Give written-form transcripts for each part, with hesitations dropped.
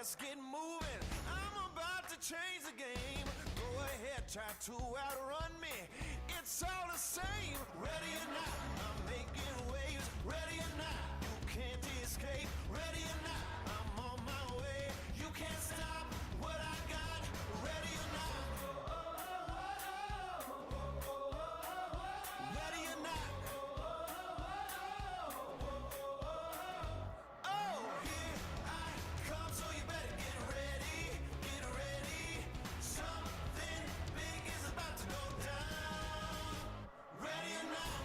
let's get moving. I'm about to change the game. Go ahead, try to outrun me. It's all the same. Ready or not, I'm making waves. Ready or not, you can't escape. Ready or not, I'm on my way. You can't stop what I got. Ready or not. Ready or not. Oh, here I come, so you better get ready. Get ready. Something big is about to go down. Ready or not.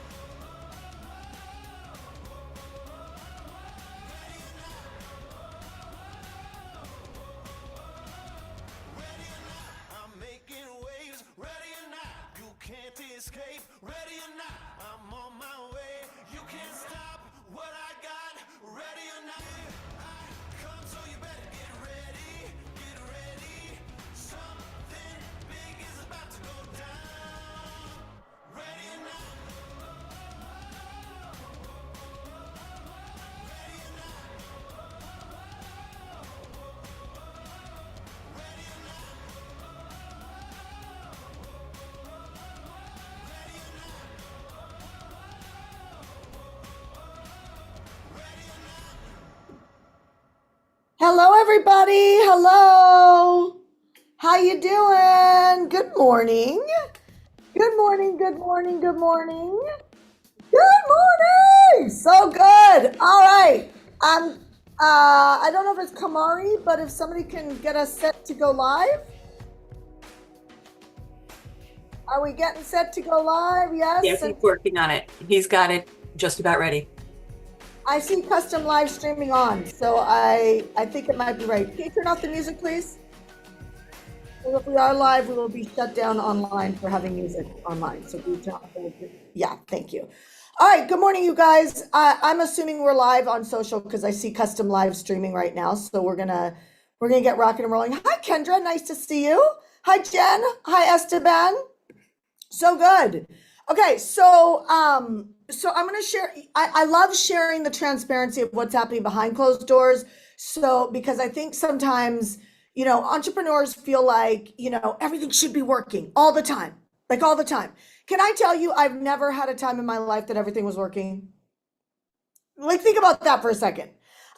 Ready or not. Ready or not. I'm making waves. Ready or not. You can't escape. Ready or not. I'm on my way. You can't stop what I got. Ready or not. Here I come, so you better get ready. Get ready. Something big is about to go down. Ready or not. Ready or not. Ready or not. Ready or not. Ready or not. Hello, everybody. Hello. How you doing? Good morning. Good morning. Good morning. Good morning. Good morning. So good. All right. I don't know if it's Kamari, but if somebody can get us set to go live. Are we getting set to go live? Yes. Yes, he's working on it. He's got it just about ready. I see custom live streaming on, so I think it might be right. Can you turn off the music, please? So if we are live, we will be shut down online for having music online. So we turn off the, yeah, thank you. All right, good morning, you guys. I'm assuming we're live on social because I see custom live streaming right now. So we're gonna get rocking and rolling. Hi, Kendra, nice to see you. Hi, Jen. Hi, Esteban. So good. Okay, so I'm gonna share. I love sharing the transparency of what's happening behind closed doors. So because I think sometimes, entrepreneurs feel like, everything should be working all the time, like all the time. Can I tell you, I've never had a time in my life that everything was working. Like, think about that for a second.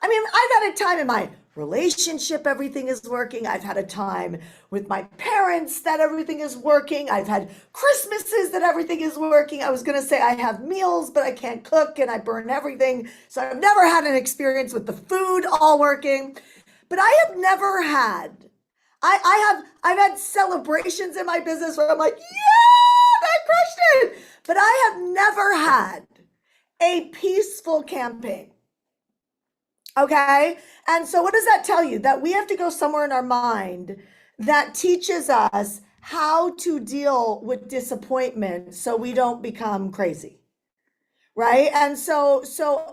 I mean, I've had a time in my relationship, everything is working. I've had a time with my parents that everything is working. I've had Christmases that everything is working. I was going to say I have meals, but I can't cook and I burn everything. So I've never had an experience with the food all working. But I have never had, I've had celebrations in my business where I'm like, yeah, I crushed it. But I have never had a peaceful campaign. Okay. And so what does that tell you? That we have to go somewhere in our mind that teaches us how to deal with disappointment so we don't become crazy. Right. And so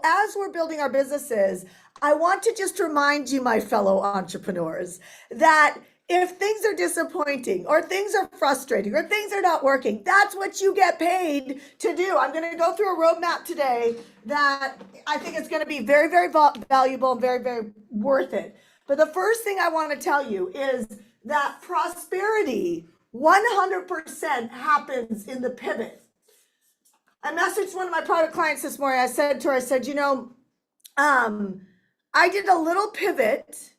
as we're building our businesses, I want to just remind you, my fellow entrepreneurs, that if things are disappointing or things are frustrating or things are not working, that's what you get paid to do. I'm going to go through a roadmap today that I think is going to be very, very valuable and very, very worth it. But the first thing I want to tell you is that prosperity 100% happens in the pivot. I messaged one of my private clients this morning. I said to her, I did a little pivot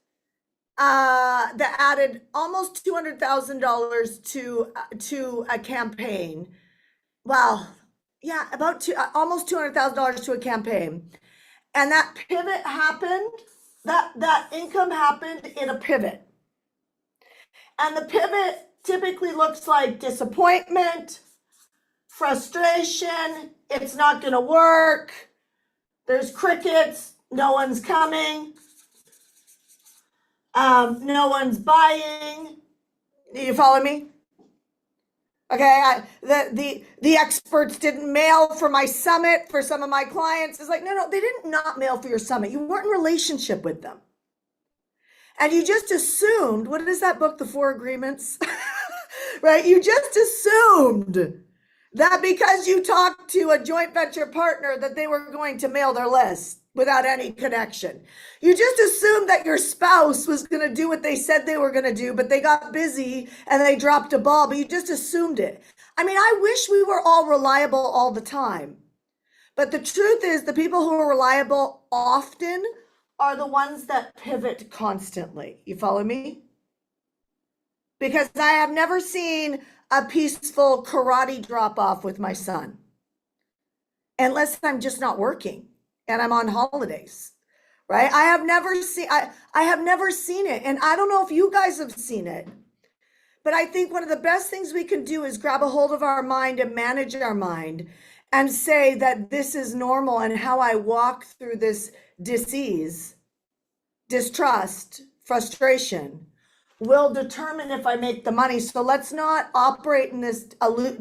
that added almost $200,000 to a campaign. Well, yeah, almost $200,000 to a campaign, and that pivot happened. That income happened in a pivot, and the pivot typically looks like disappointment, frustration. It's not going to work. There's crickets. No one's coming. No one's buying. You follow me? Okay, the experts didn't mail for my summit for some of my clients. It's like, no, they didn't not mail for your summit. You weren't in relationship with them. And you just assumed, what is that book, The Four Agreements? Right? You just assumed that because you talked to a joint venture partner that they were going to mail their list. without any connection. You just assumed that your spouse was going to do what they said they were going to do, but they got busy and they dropped a ball, but you just assumed it. I mean, I wish we were all reliable all the time. But the truth is, the people who are reliable often are the ones that pivot constantly. You follow me? Because I have never seen a peaceful karate drop off with my son, unless I'm just not working and I'm on holidays, right? I have never seen it. And I don't know if you guys have seen it, but I think one of the best things we can do is grab a hold of our mind and manage our mind and say that this is normal, and how I walk through this disease, distrust, frustration will determine if I make the money. So let's not operate in this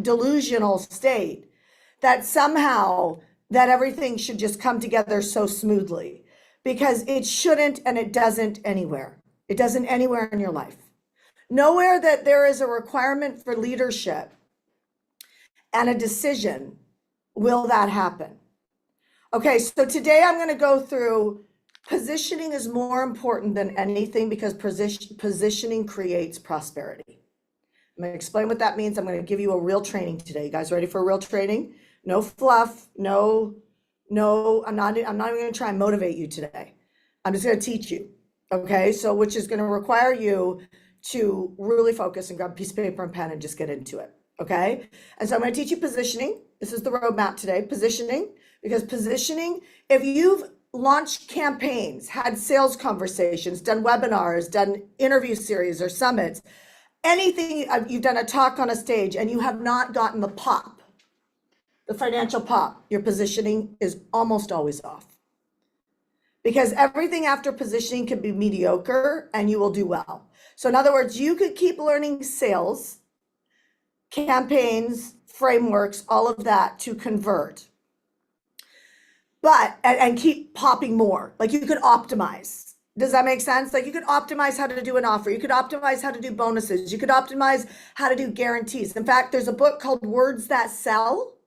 delusional state that somehow that everything should just come together so smoothly, because it shouldn't, and it doesn't anywhere. It doesn't anywhere in your life. Nowhere that there is a requirement for leadership and a decision will that happen. Okay, so today I'm going to go through positioning is more important than anything, because positioning creates prosperity. I'm going to explain what that means. I'm going to give you a real training today. You guys ready for a real training? No fluff, no, I'm not even going to try and motivate you today. I'm just going to teach you. Okay, so which is going to require you to really focus and grab a piece of paper and pen and just get into it. Okay, and so I'm going to teach you positioning. This is the roadmap today, positioning, because positioning, if you've launched campaigns, had sales conversations, done webinars, done interview series or summits, anything, you've done a talk on a stage and you have not gotten the pop, the financial pop, your positioning is almost always off. Because everything after positioning can be mediocre and you will do well. So in other words, you could keep learning sales, campaigns, frameworks, all of that to convert. But, and keep popping more. Like you could optimize. Does that make sense? Like you could optimize how to do an offer. You could optimize how to do bonuses. You could optimize how to do guarantees. In fact, there's a book called Words That Sell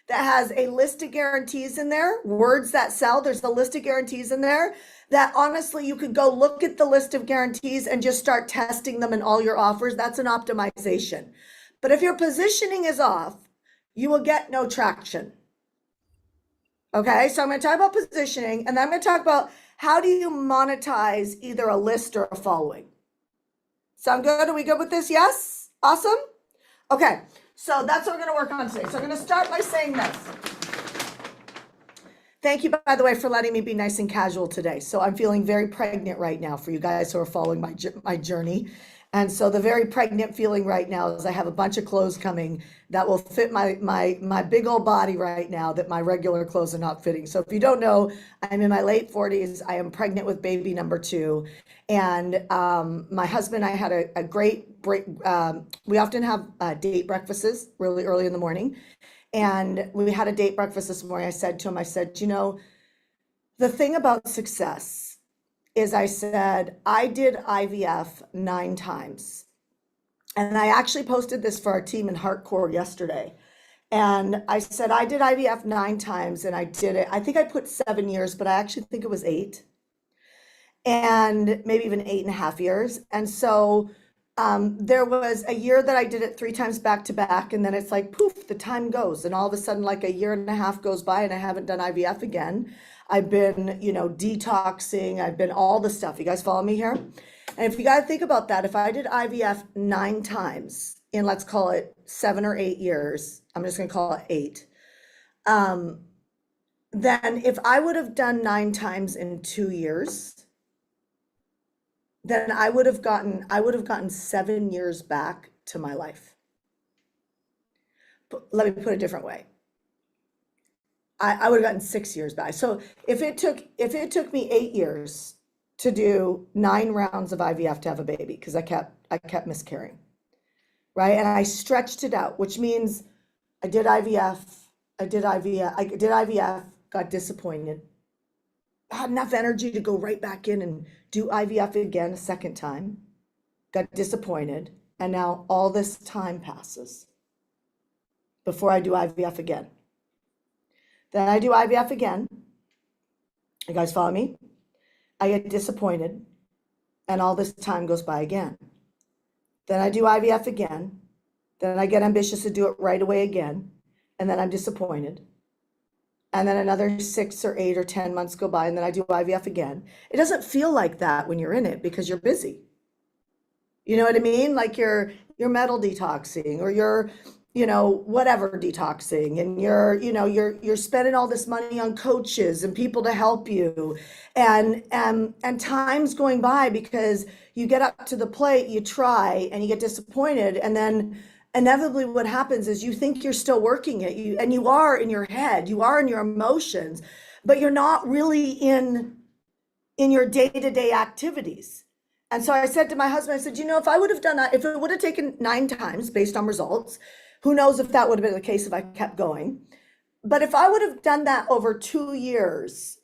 that has a list of guarantees in there. Words That Sell. There's a list of guarantees in there that honestly, you could go look at the list of guarantees and just start testing them in all your offers. That's an optimization. But if your positioning is off, you will get no traction. Okay, so I'm going to talk about positioning, and then I'm going to talk about how do you monetize either a list or a following. Sound good? Are we good with this? Yes? Awesome? Okay, so that's what we're going to work on today. So I'm going to start by saying this. Thank you, by the way, for letting me be nice and casual today. So I'm feeling very pregnant right now for you guys who are following my journey. And so the very pregnant feeling right now is I have a bunch of clothes coming that will fit my big old body right now that my regular clothes are not fitting. So if you don't know, I'm in my late 40s. I am pregnant with baby number 2. And my husband and I had a great break. We often have date breakfasts really early in the morning. And we had a date breakfast this morning. I said to him, you know, the thing about success is I said, I did IVF 9 times. And I actually posted this for our team in Hardcore yesterday. And I said, I did IVF 9 times and I did it. I think I put 7 years, but I actually think it was 8. And maybe even 8.5 years. And so there was a year that I did it 3 times back to back. And then it's like, poof, the time goes. And all of a sudden, like a year and a half goes by and I haven't done IVF again. I've been, detoxing. I've been all the stuff. You guys follow me here? And if you got to think about that, if I did IVF 9 times in, let's call it 7 or 8 years, I'm just going to call it 8. Then if I would have done 9 times in 2 years, then I would have gotten 7 years back to my life. But let me put it a different way. I would have gotten 6 years back. So if it took me 8 years to do 9 rounds of IVF to have a baby, because I kept miscarrying, right? And I stretched it out, which means I did IVF, got disappointed, had enough energy to go right back in and do IVF again a second time, got disappointed, and now all this time passes before I do IVF again. Then I do IVF again, You guys follow me? I get disappointed, and all this time goes by again. Then I do IVF again. Then I get ambitious to do it right away again, and then I'm disappointed. And then another 6 or 8 or 10 months go by, and then I do IVF again. It doesn't feel like that when you're in it because you're busy. You know what I mean? Like you're metal detoxing, or you're, whatever detoxing, and you're spending all this money on coaches and people to help you, and time's going by because you get up to the plate, you try, and you get disappointed, and then inevitably what happens is you think you're still working it, and you are in your head, you are in your emotions, but you're not really in your day-to-day activities. And so I said to my husband, I said, if I would have done that, if it would have taken 9 times based on results, who knows if that would have been the case if I kept going. But if I would have done that over 2 years,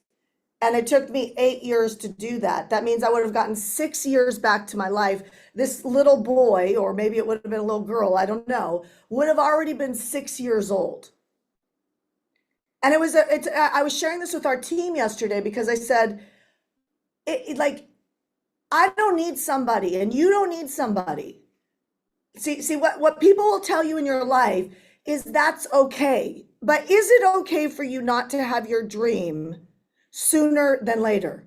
and it took me 8 years to do that, that means I would have gotten 6 years back to my life. This little boy, or maybe it would have been a little girl, I don't know, would have already been 6 years old. And I was sharing this with our team yesterday because I said, I don't need somebody, and you don't need somebody. See what people will tell you in your life is that's okay. But is it okay for you not to have your dream sooner than later?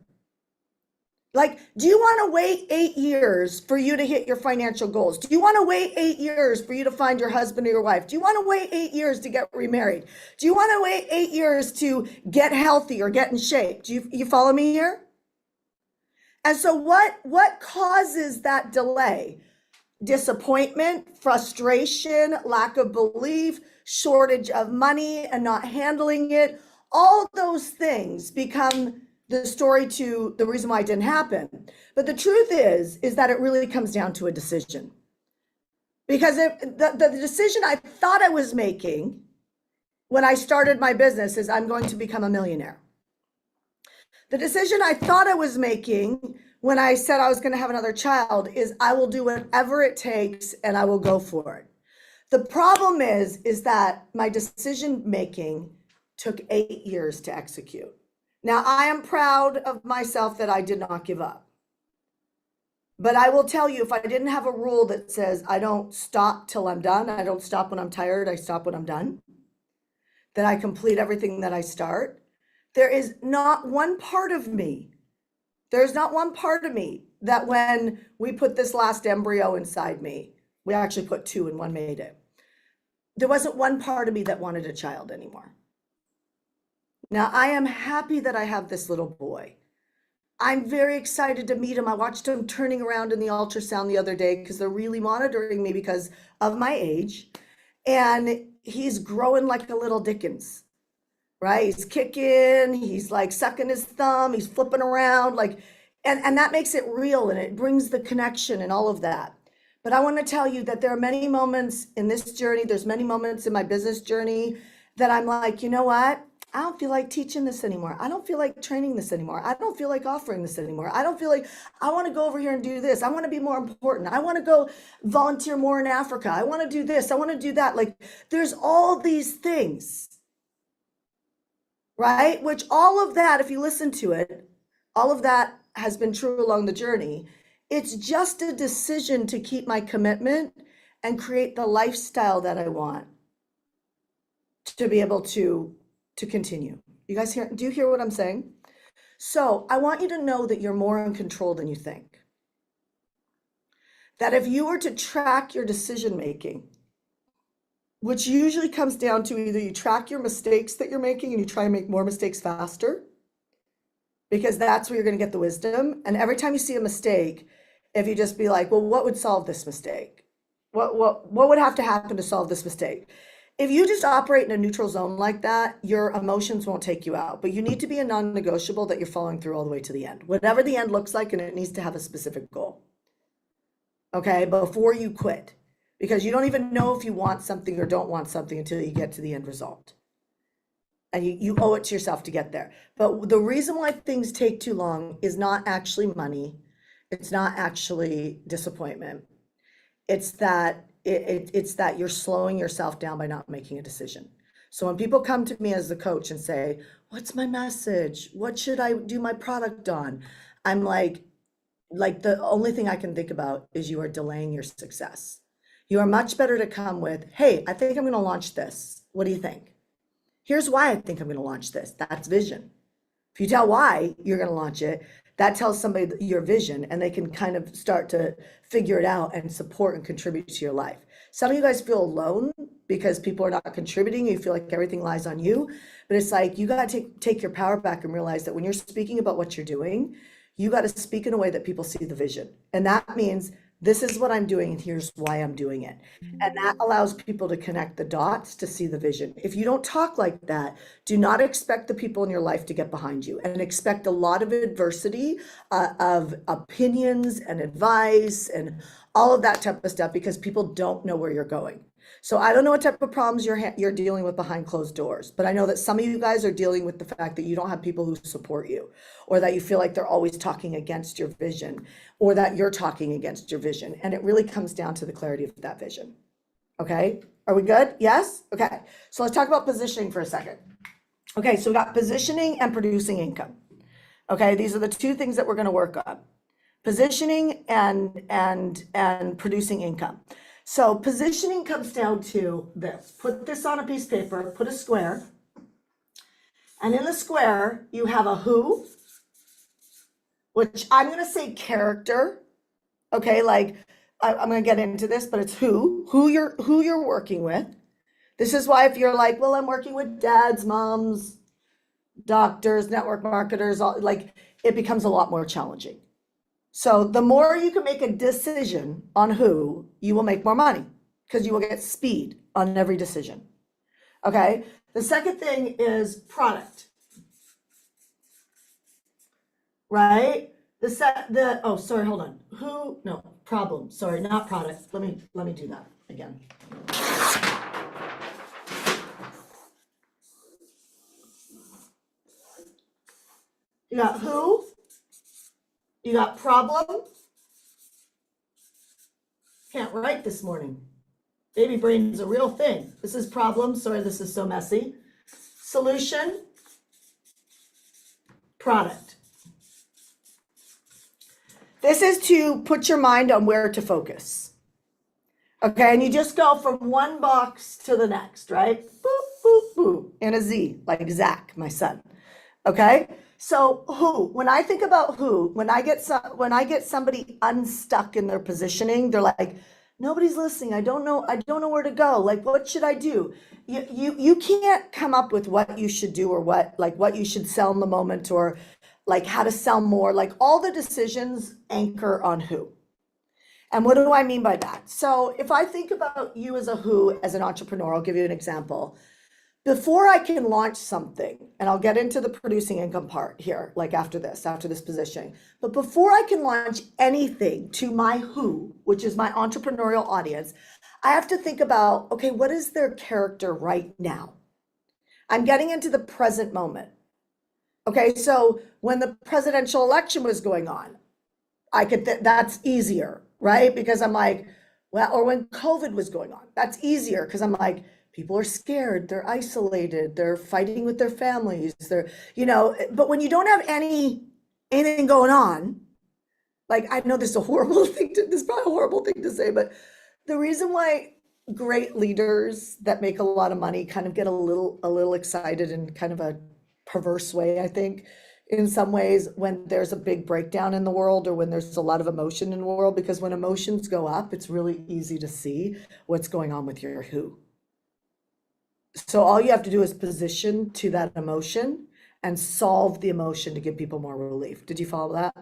Like, do you want to wait 8 years for you to hit your financial goals? Do you want to wait 8 years for you to find your husband or your wife? Do you want to wait 8 years to get remarried? Do you want to wait 8 years to get healthy or get in shape? Do you follow me here? And so what causes that delay? Disappointment, frustration, lack of belief, shortage of money and not handling it. All those things become the story to the reason why it didn't happen. But the truth is that it really comes down to a decision. Because if the decision I thought I was making when I started my business is I'm going to become a millionaire. The decision I thought I was making when I said I was going to have another child is I will do whatever it takes and I will go for it. The problem is that my decision making took 8 years to execute. Now, I am proud of myself that I did not give up. But I will tell you, if I didn't have a rule that says I don't stop till I'm done, I don't stop when I'm tired, I stop when I'm done, that I complete everything that I start, there is not one part of me, there's not one part of me that when we put this last embryo inside me, we actually put 2 and 1 made it. There wasn't one part of me that wanted a child anymore. Now, I am happy that I have this little boy. I'm very excited to meet him. I watched him turning around in the ultrasound the other day because they're really monitoring me because of my age. And he's growing like a little Dickens, right? He's kicking, he's like sucking his thumb, he's flipping around, and that makes it real and it brings the connection and all of that. But I want to tell you that there are many moments in this journey, there's many moments in my business journey that I'm like, you know what? I don't feel like teaching this anymore. I don't feel like training this anymore. I don't feel like offering this anymore. I don't feel like I want to go over here and do this. I want to be more important. I want to go volunteer more in Africa. I want to do this. I want to do that. Like, there's all these things, right? Which all of that, if you listen to it, all of that has been true along the journey. It's just a decision to keep my commitment and create the lifestyle that I want to be able to continue. You guys do you hear what I'm saying? So I want you to know that you're more in control than you think. That if you were to track your decision making, which usually comes down to either you track your mistakes that you're making and you try and make more mistakes faster, because that's where you're going to get the wisdom. And every time you see a mistake, if you just be like, well, what would solve this mistake? What would have to happen to solve this mistake? If you just operate in a neutral zone like that, your emotions won't take you out. But you need to be a non-negotiable that you're following through all the way to the end. Whatever the end looks like, and it needs to have a specific goal. Okay, before you quit. Because you don't even know if you want something or don't want something until you get to the end result. And you owe it to yourself to get there. But the reason why things take too long is not actually money. It's not actually disappointment. It's that it's that you're slowing yourself down by not making a decision. So when people come to me as the coach and say, what's my message? What should I do my product on? I'm like the only thing I can think about is you are delaying your success. You are much better to come with, hey, I think I'm going to launch this. What do you think? Here's why I think I'm going to launch this. That's vision. If you tell why you're going to launch it, that tells somebody your vision and they can kind of start to figure it out and support and contribute to your life. Some of you guys feel alone because people are not contributing. You feel like everything lies on you, but it's like you got to take your power back and realize that when you're speaking about what you're doing, you got to speak in a way that people see the vision. And that means this is what I'm doing and here's why I'm doing it. And that allows people to connect the dots to see the vision. If you don't talk like that, do not expect the people in your life to get behind you and expect a lot of adversity of opinions and advice and all of that type of stuff because people don't know where you're going. So I don't know what type of problems you're dealing with behind closed doors, but I know that some of you guys are dealing with the fact that you don't have people who support you, or that you feel like they're always talking against your vision, or that you're talking against your vision. And it really comes down to the clarity of that vision. Okay, are we good? Yes? Okay, so let's talk about positioning for a second. Okay, so we got positioning and producing income. Okay, these are the two things that we're going to work on. Positioning and producing income. So positioning comes down to this. Put this on a piece of paper, put a square. And in the square, you have a who, which I'm going to say character. Okay, like I'm going to get into this, but it's who you're working with. This is why if you're like, well, I'm working with dads, moms, doctors, network marketers, like it becomes a lot more challenging. So the more you can make a decision on who, you will make more money because you will get speed on every decision. Okay. The second thing is product, right? Oh, sorry, hold on. Who, no, problem. Sorry, not product. Let me do that again. You got who, you got problem. Can't write this morning. Baby brain is a real thing. This is problem. Sorry, this is so messy. Solution, product. This is to put your mind on where to focus. Okay, and you just go from one box to the next, right? Boop, boop, boop, and a Z, like Zach, my son. Okay, so who? When I think about who, when I get somebody unstuck in their positioning, they're like, nobody's listening. I don't know where to go. Like, what should I do? You can't come up with what you should do or what you should sell in the moment or like how to sell more. Like all the decisions anchor on who. And what do I mean by that? So if I think about you as a who, as an entrepreneur, I'll give you an example. Before I can launch something, and I'll get into the producing income part here, like after this positioning, but before I can launch anything to my who, which is my entrepreneurial audience, I have to think about, okay, what is their character right now? I'm getting into the present moment. Okay, so when the presidential election was going on, that's easier, right? Because I'm like, well, or when COVID was going on, that's easier because I'm like, people are scared, they're isolated, they're fighting with their families, but when you don't have anything going on, like I know this is probably a horrible thing to say, but the reason why great leaders that make a lot of money kind of get a little excited in kind of a perverse way, I think, in some ways when there's a big breakdown in the world or when there's a lot of emotion in the world, because when emotions go up, it's really easy to see what's going on with your who. So all you have to do is position to that emotion and solve the emotion to give people more relief. Did you follow that?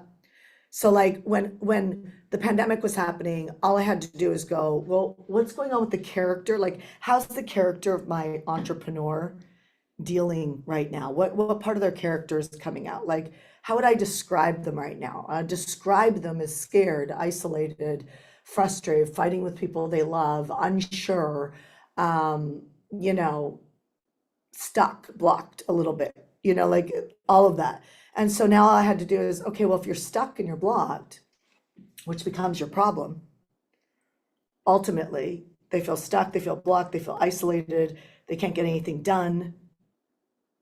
So like when the pandemic was happening, all I had to do is go, well, what's going on with the character? Like, how's the character of my entrepreneur dealing right now? What part of their character is coming out? Like, how would I describe them right now? I describe them as scared, isolated, frustrated, fighting with people they love, unsure, stuck, blocked a little bit, like all of that. And so now all I had to do is, okay, well, if you're stuck and you're blocked, which becomes your problem, ultimately, they feel stuck, they feel blocked, they feel isolated, they can't get anything done.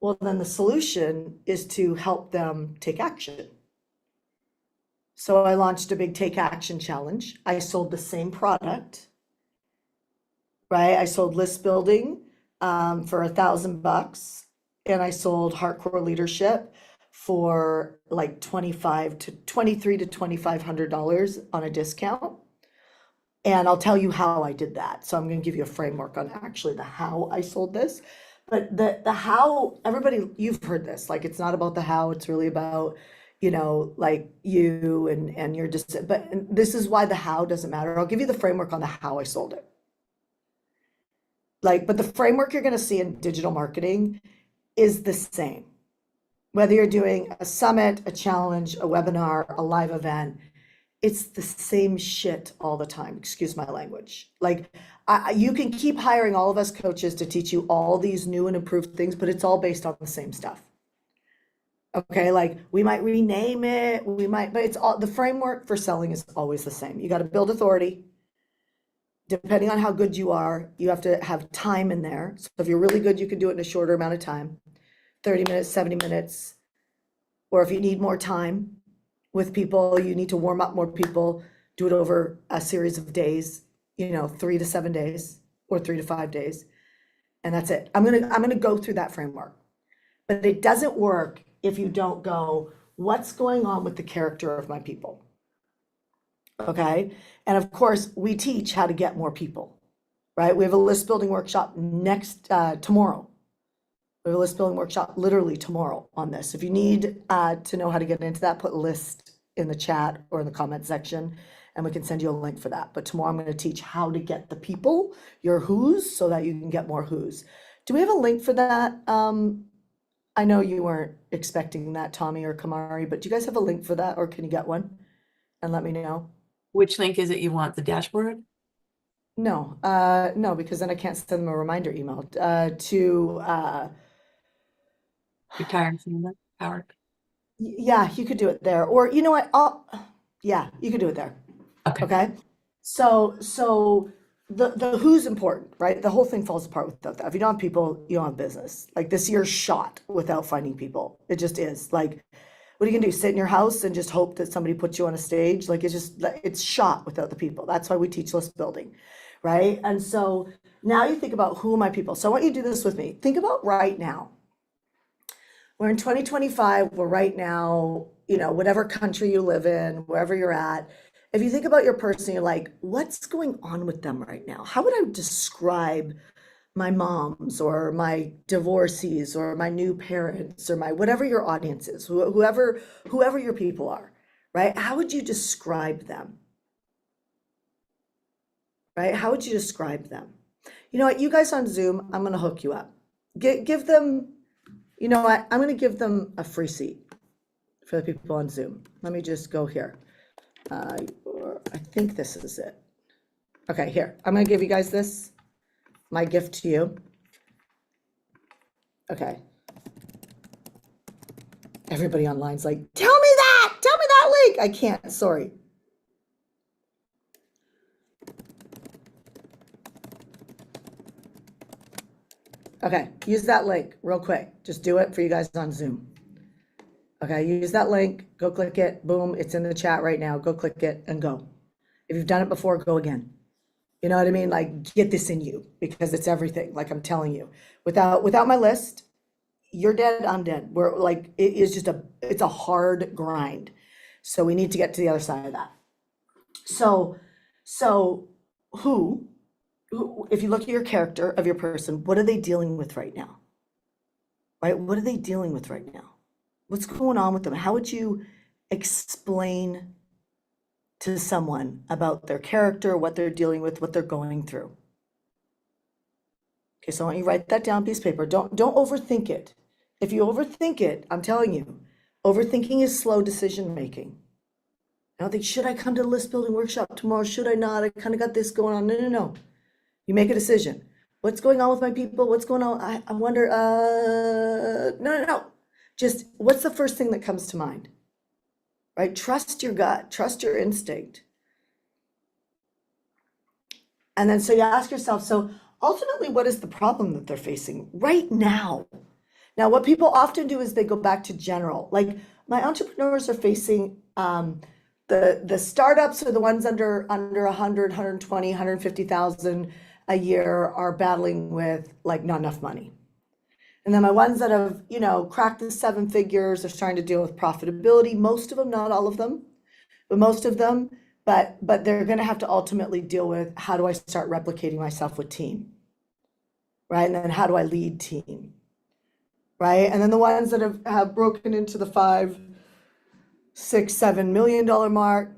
Well, then the solution is to help them take action. So I launched a big take action challenge. I sold the same product, right? I sold list building for $1,000, and I sold hardcore leadership for like $23 to $2,500 on a discount. And I'll tell you how I did that. So I'm going to give you a framework on actually the how I sold this. But the how, everybody, you've heard this, like it's not about the how, it's really about, like you and you're just, but this is why the how doesn't matter. I'll give you the framework on the how I sold it. But the framework you're going to see in digital marketing is the same. Whether you're doing a summit, a challenge, a webinar, a live event, it's the same shit all the time. Excuse my language. You can keep hiring all of us coaches to teach you all these new and improved things, but it's all based on the same stuff. Okay, we might rename it, but it's all, the framework for selling is always the same. You got to build authority. Depending on how good you are, you have to have time in there. So if you're really good, you can do it in a shorter amount of time, 30 minutes, 70 minutes. Or if you need more time with people, you need to warm up more people, do it over a series of days, 3 to 7 days or 3 to 5 days. And that's it. I'm gonna go through that framework. But it doesn't work if you don't go, what's going on with the character of my people? Okay. And of course, we teach how to get more people, right? We have a list building workshop tomorrow. We have a list building workshop literally tomorrow on this. If you need to know how to get into that, put list in the chat or in the comment section, and we can send you a link for that. But tomorrow I'm going to teach how to get the people, your who's, so that you can get more who's. Do we have a link for that? I know you weren't expecting that, Tommy or Kamari, but do you guys have a link for that, or can you get one and let me know? Which link is it you want? The dashboard? No, no, because then I can't send them a reminder email to Retire Shanda, Howard. yeah, you could do it there. Or you know what? Yeah, you could do it there. Okay. Okay. So the who's important, right? The whole thing falls apart without that. If you don't have people, you don't have business. Like this year's shot without finding people. It just is. Like, what are you gonna do? Sit in your house and just hope that somebody puts you on a stage? Like it's shot without the people. That's why we teach list building, right? And so now you think about who are my people. So I want you to do this with me. Think about right now. We're in 2025. We're right now, whatever country you live in, wherever you're at. If you think about your person, you're like, what's going on with them right now? How would I describe my moms or my divorcees or my new parents or my whatever your audience is, whoever your people are, right? How would you describe them? Right? How would you describe them? You know what? You guys on Zoom, I'm going to hook you up. Give them, you know what? I'm going to give them a free seat for the people on Zoom. Let me just go here. I think this is it. Okay, here. I'm going to give you guys this. My gift to you. Okay. Everybody online's like, tell me that link. I can't, sorry. Okay, use that link real quick. Just do it for you guys on Zoom. Okay, use that link, go click it, boom, it's in the chat right now. Go click it and go. If you've done it before, go again. You know what I mean? Like, get this in you because it's everything. Like I'm telling you, without my list, you're dead, I'm dead. We're like, it is just it's a hard grind. So we need to get to the other side of that. So who, if you look at your character of your person, what are they dealing with right now? Right? What are they dealing with right now? What's going on with them? How would you explain to someone about their character, what they're dealing with, what they're going through? Okay, so I want you to write that down on a piece of paper. Don't overthink it. If you overthink it, I'm telling you, overthinking is slow decision making. I don't think, should I come to the list building workshop tomorrow? Should I not? I kind of got this going on. No. You make a decision. What's going on with my people? What's going on? I wonder, no. Just what's the first thing that comes to mind? Right? Trust your gut, trust your instinct. And then so you ask yourself, so ultimately, what is the problem that they're facing right now? Now, what people often do is they go back to general. Like my entrepreneurs are facing the startups, or the ones under 100, 120, 150,000 a year, are battling with like not enough money. And then my ones that have, cracked the seven figures are starting to deal with profitability. Most of them, not all of them, but most of them. But they're going to have to ultimately deal with, how do I start replicating myself with team, right? And then how do I lead team, right? And then the ones that have broken into the 5, 6, $7 million mark,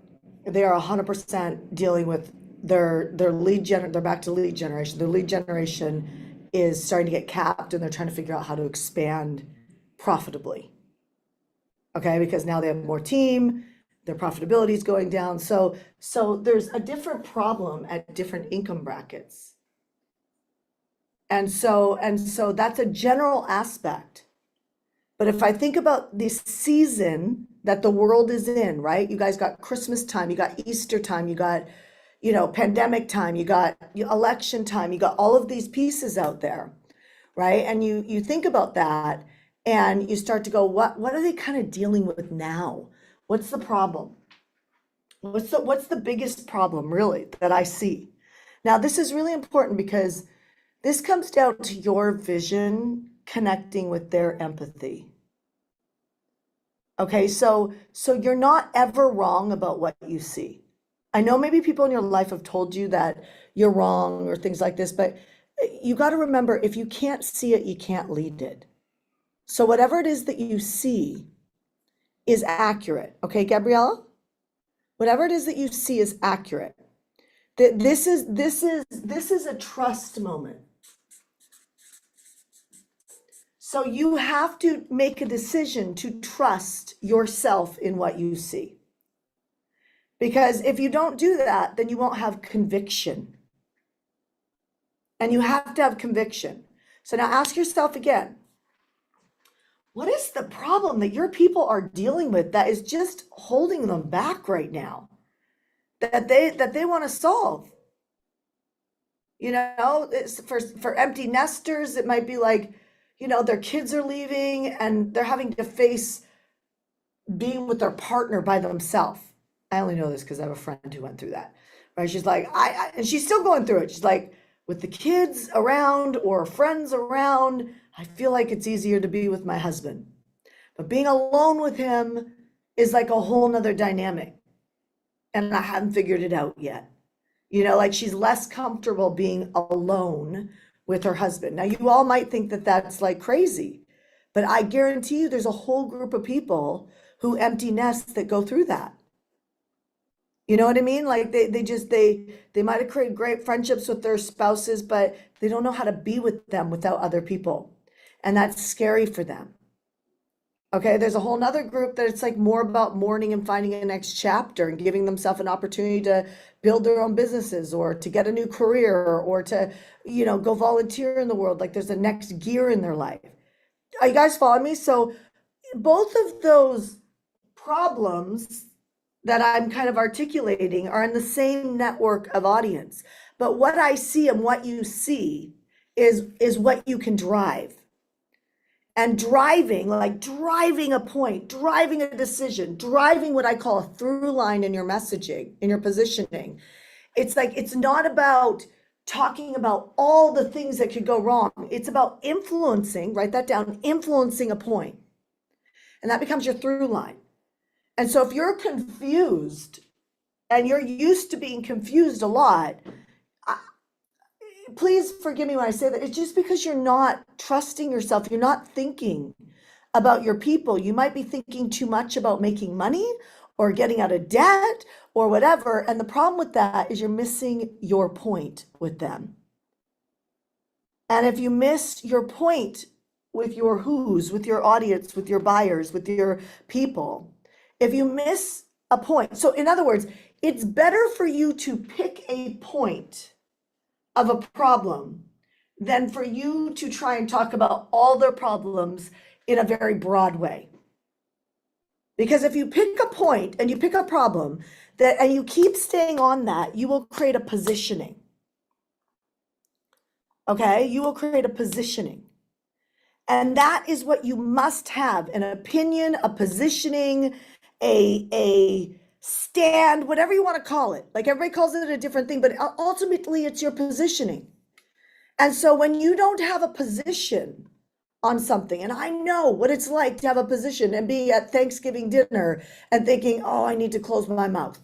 they are 100% dealing with their they're back to lead generation. Their lead generation is starting to get capped, and they're trying to figure out how to expand profitably. Okay, because now they have more team, their profitability is going down. So there's a different problem at different income brackets. And so that's a general aspect. But if I think about this season that the world is in, right? You guys got Christmas time, you got Easter time, you got, pandemic time, you got election time, you got all of these pieces out there, right? And you think about that, and you start to go, what are they kind of dealing with now? What's the problem? What's the biggest problem really that I see? Now, this is really important because this comes down to your vision connecting with their empathy. Okay, so you're not ever wrong about what you see. I know maybe people in your life have told you that you're wrong or things like this, but you got to remember, if you can't see it, you can't lead it. So whatever it is that you see is accurate. Okay, Gabriella? Whatever it is that you see is accurate. This is a trust moment. So you have to make a decision to trust yourself in what you see. Because if you don't do that, then you won't have conviction. And you have to have conviction. So now ask yourself again, what is the problem that your people are dealing with that is just holding them back right now, that they want to solve? It's for empty nesters, it might be like, their kids are leaving and they're having to face being with their partner by themselves. I only know this because I have a friend who went through that, right? She's like, and she's still going through it. She's like, with the kids around or friends around, I feel like it's easier to be with my husband. But being alone with him is like a whole nother dynamic. And I haven't figured it out yet. Like she's less comfortable being alone with her husband. Now, you all might think that that's like crazy, but I guarantee you there's a whole group of people who empty nest that go through that. You know what I mean? Like they might have created great friendships with their spouses, but they don't know how to be with them without other people. And that's scary for them. Okay, there's a whole nother group that it's like more about mourning and finding a next chapter and giving themselves an opportunity to build their own businesses or to get a new career or to, go volunteer in the world. Like there's a next gear in their life. Are you guys following me? So both of those problems that I'm kind of articulating are in the same network of audience. But what I see and what you see is what you can drive. And driving, like driving a point, driving a decision, driving what I call a through line in your messaging, in your positioning. It's like, it's not about talking about all the things that could go wrong. It's about influencing, write that down, influencing a point. And that becomes your through line. And so if you're confused and you're used to being confused a lot, please forgive me when I say that. It's just because you're not trusting yourself. You're not thinking about your people. You might be thinking too much about making money or getting out of debt or whatever. And the problem with that is you're missing your point with them. And if you miss your point with your who's, with your audience, with your buyers, with your people, if you miss a point, so in other words, it's better for you to pick a point of a problem than for you to try and talk about all their problems in a very broad way. Because if you pick a point and you pick a problem and you keep staying on that, you will create a positioning. Okay, you will create a positioning. And that is what you must have, an opinion, a positioning, a stand, whatever you want to call it. Like everybody calls it a different thing, but ultimately it's your positioning. And so when you don't have a position on something, and I know what it's like to have a position and be at Thanksgiving dinner and thinking, oh, I need to close my mouth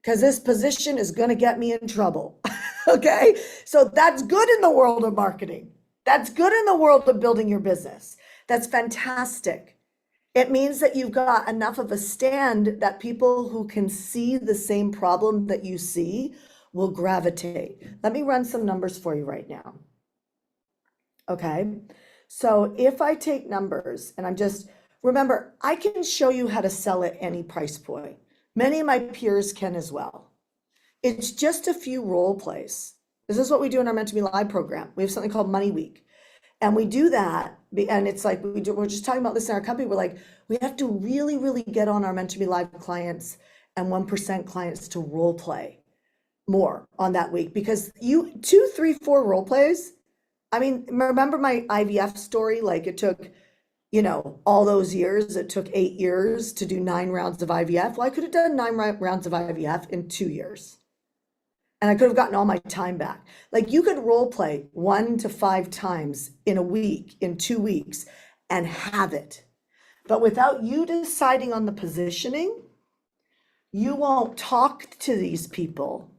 because this position is going to get me in trouble. Okay. So that's good in the world of marketing. That's good in the world of building your business. That's fantastic. It means that you've got enough of a stand that people who can see the same problem that you see will gravitate. Let me run some numbers for you right now. Okay. So if I take numbers and remember, I can show you how to sell at any price point. Many of my peers can as well. It's just a few role plays. This is what we do in our Meant to Be Live program. We have something called Money Week. And we do that, and it's like we're just talking about this in our company. We're like, we have to really, really get on our Meant to Be Live clients and 1% clients to role play more on that week, because 2, 3, 4 role plays. I mean, remember my IVF story? Like it took, all those years. It took 8 years to do 9 rounds of IVF. Well, I could have done 9 rounds of IVF in 2 years. And I could have gotten all my time back. Like you could role play 1 to 5 times in a week, in 2 weeks, and have it. But without you deciding on the positioning, you won't talk to these people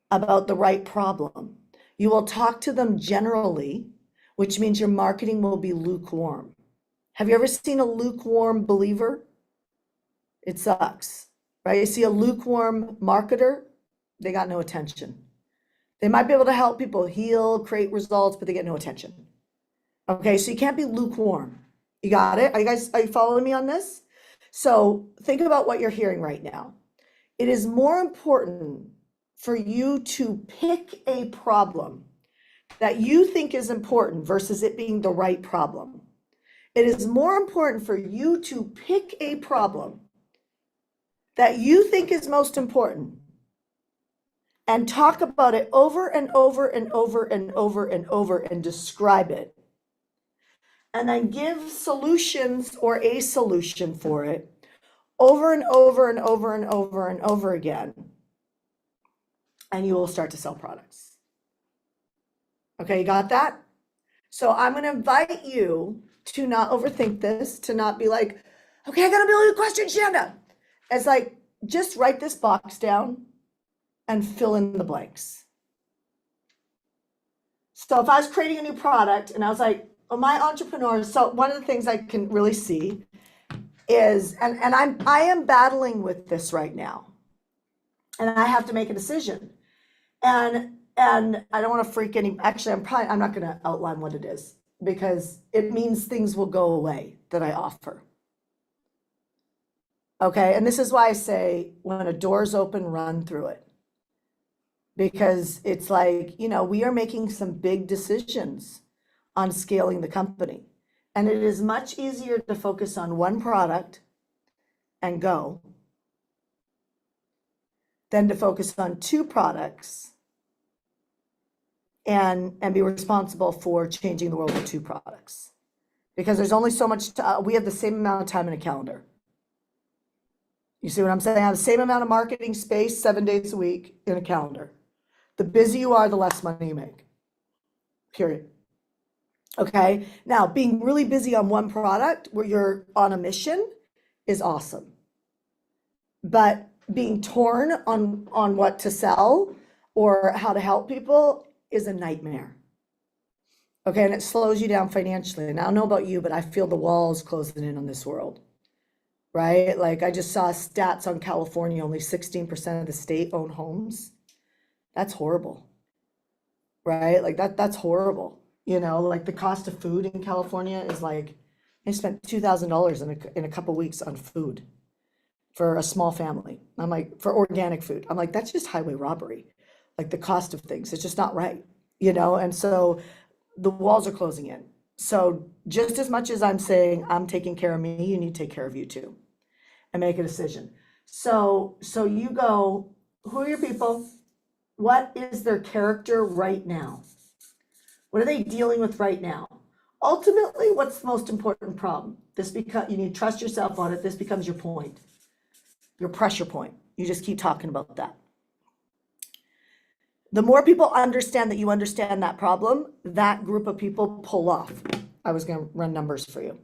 about the right problem. You will talk to them generally, which means your marketing will be lukewarm. Have you ever seen a lukewarm believer? It sucks, right? You see a lukewarm marketer, they got no attention. They might be able to help people heal, create results, but they get no attention. Okay, so you can't be lukewarm. You got it? Are you following me on this? So think about what you're hearing right now. It is more important for you to pick a problem that you think is important versus it being the right problem. It is more important for you to pick a problem that you think is most important and talk about it over and over and over and over and over and describe it. And then give solutions or a solution for it over and over and over and over and over again. And you will start to sell products. Okay, you got that? So I'm going to invite you to not overthink this, to not be like, okay, I got to build a question, Shanda. It's like, just write this box down and fill in the blanks. So if I was creating a new product and I was like, oh, my entrepreneurs, so one of the things I can really see is, and I am battling with this right now, and I have to make a decision. And I don't want to freak actually, I'm not going to outline what it is, because it means things will go away that I offer. Okay, and this is why I say, when a door's open, run through it. Because it's like, we are making some big decisions on scaling the company. And it is much easier to focus on one product and go than to focus on 2 products and be responsible for changing the world with 2 products. Because there's only so much, we have the same amount of time in a calendar. You see what I'm saying? I have the same amount of marketing space 7 days a week in a calendar. The busier you are, the less money you make, period. Okay, now being really busy on one product where you're on a mission is awesome. But being torn on what to sell or how to help people is a nightmare. Okay, and it slows you down financially. And I don't know about you, but I feel the walls closing in on this world, right? Like I just saw stats on California, only 16% of the state own homes. That's horrible, right? Like that's horrible. Like the cost of food in California is like, I spent $2,000 in a couple weeks on food for a small family. I'm like, for organic food. I'm like, that's just highway robbery. Like the cost of things, it's just not right, And so the walls are closing in. So just as much as I'm saying I'm taking care of me, you need to take care of you too, and make a decision. So you go, who are your people? What is their character right now? What are they dealing with right now? Ultimately, what's the most important problem? You need to trust yourself on it. This becomes your point, your pressure point. You just keep talking about that. The more people understand that you understand that problem, that group of people pull off. I was going to run numbers for you.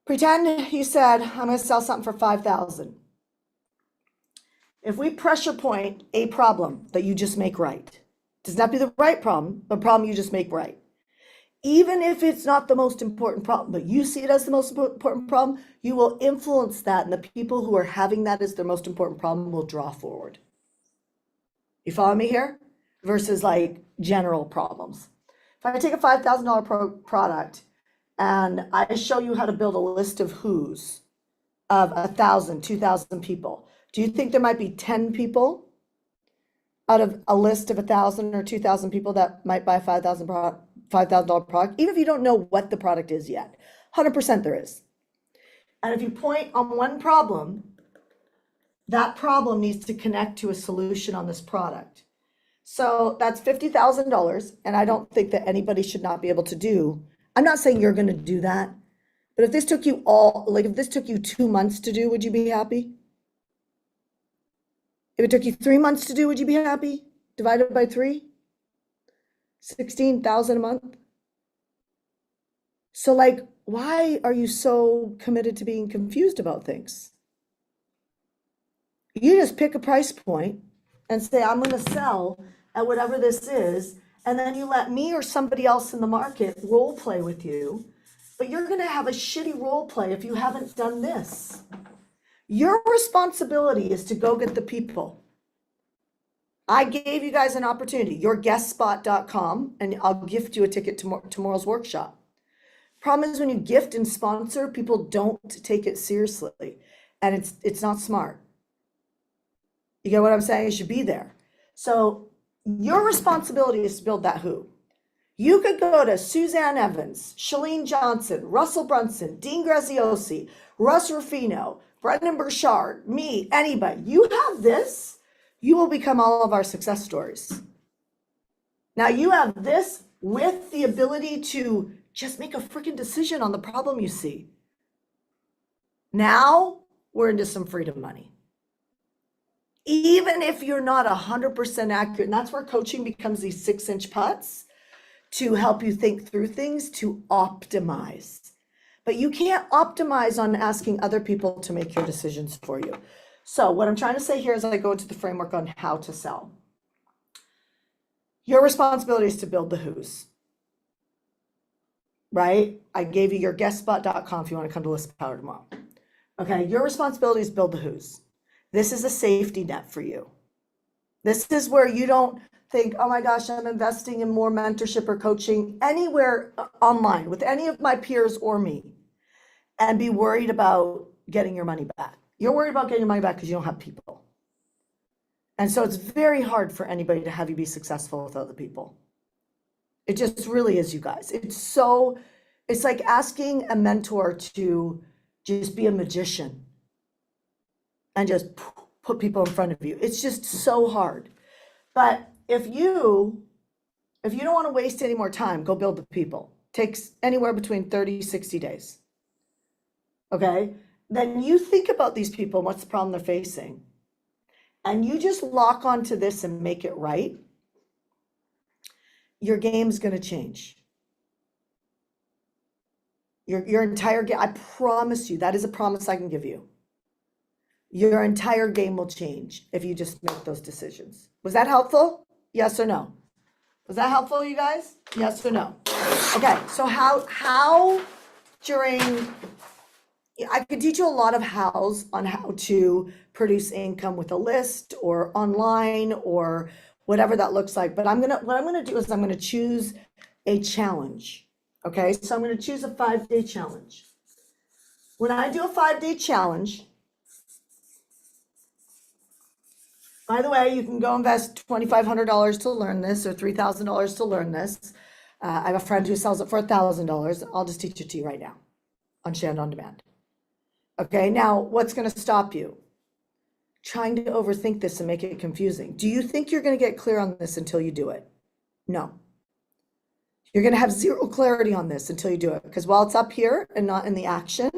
Pretend you said, I'm going to sell something for 5,000. If we pressure point a problem that you just make right, does not be the right problem, but a problem you just make right. Even if it's not the most important problem, but you see it as the most important problem, you will influence that, and the people who are having that as their most important problem will draw forward. You follow me here? Versus like general problems. If I take a $5,000 product and I show you how to build a list of who's of 1,000, 2,000 people, do you think there might be 10 people out of a list of 1,000 or 2,000 people that might buy a $5,000 product, even if you don't know what the product is yet? 100% there is. And if you point on one problem, that problem needs to connect to a solution on this product. So that's $50,000, and I don't think that anybody should not be able to do. I'm not saying you're going to do that, but if this took you if this took you 2 months to do, would you be happy? If it took you 3 months to do, would you be happy? Divided by 3? 16,000 a month? So like, why are you so committed to being confused about things? You just pick a price point and say, I'm going to sell at whatever this is, and then you let me or somebody else in the market role play with you, but you're going to have a shitty role play if you haven't done this. Your responsibility is to go get the people. I gave you guys an opportunity, yourguestspot.com, and I'll gift you a ticket to tomorrow's workshop. Problem is when you gift and sponsor, people don't take it seriously, and it's not smart. You get what I'm saying? It should be there. So your responsibility is to build that who. You could go to Suzanne Evans, Shalene Johnson, Russell Brunson, Dean Graziosi, Russ Rufino, Brendan Burchard, me, anybody. You have this, you will become all of our success stories. Now you have this with the ability to just make a freaking decision on the problem you see. Now we're into some freedom money. Even if you're not 100% accurate, and that's where coaching becomes these 6-inch putts to help you think through things, to optimize. But you can't optimize on asking other people to make your decisions for you. So what I'm trying to say here is I go into the framework on how to sell. Your responsibility is to build the who's. Right? I gave you yourguestspot.com if you want to come to List Power tomorrow. Okay, your responsibility is build the who's. This is a safety net for you. This is where you don't think, oh my gosh, I'm investing in more mentorship or coaching anywhere online with any of my peers or me, and be worried about getting your money back. You're worried about getting your money back because you don't have people. And so it's very hard for anybody to have you be successful with other people. It just really is, you guys. It's like asking a mentor to just be a magician and just put people in front of you. It's just so hard. But if you don't want to waste any more time, go build the people. Takes anywhere between 30, 60 days. Okay? Then you think about these people and what's the problem they're facing. And you just lock onto this and make it right. Your game's going to change. Your entire game, I promise you, that is a promise I can give you. Your entire game will change if you just make those decisions. Was that helpful? Yes or no? Was that helpful, you guys? Yes or no? Okay, so how during, I could teach you a lot of hows on how to produce income with a list or online or whatever that looks like. But what I'm gonna do is I'm gonna choose a challenge. Okay, so I'm gonna choose a 5-day challenge. When I do a 5-day challenge, by the way, you can go invest $2,500 to learn this or $3,000 to learn this. I have a friend who sells it for $1,000. I'll just teach it to you right now on Shanda On Demand. Okay, now what's going to stop you? Trying to overthink this and make it confusing. Do you think you're going to get clear on this until you do it? No. You're going to have zero clarity on this until you do it. Because while it's up here and not in the action,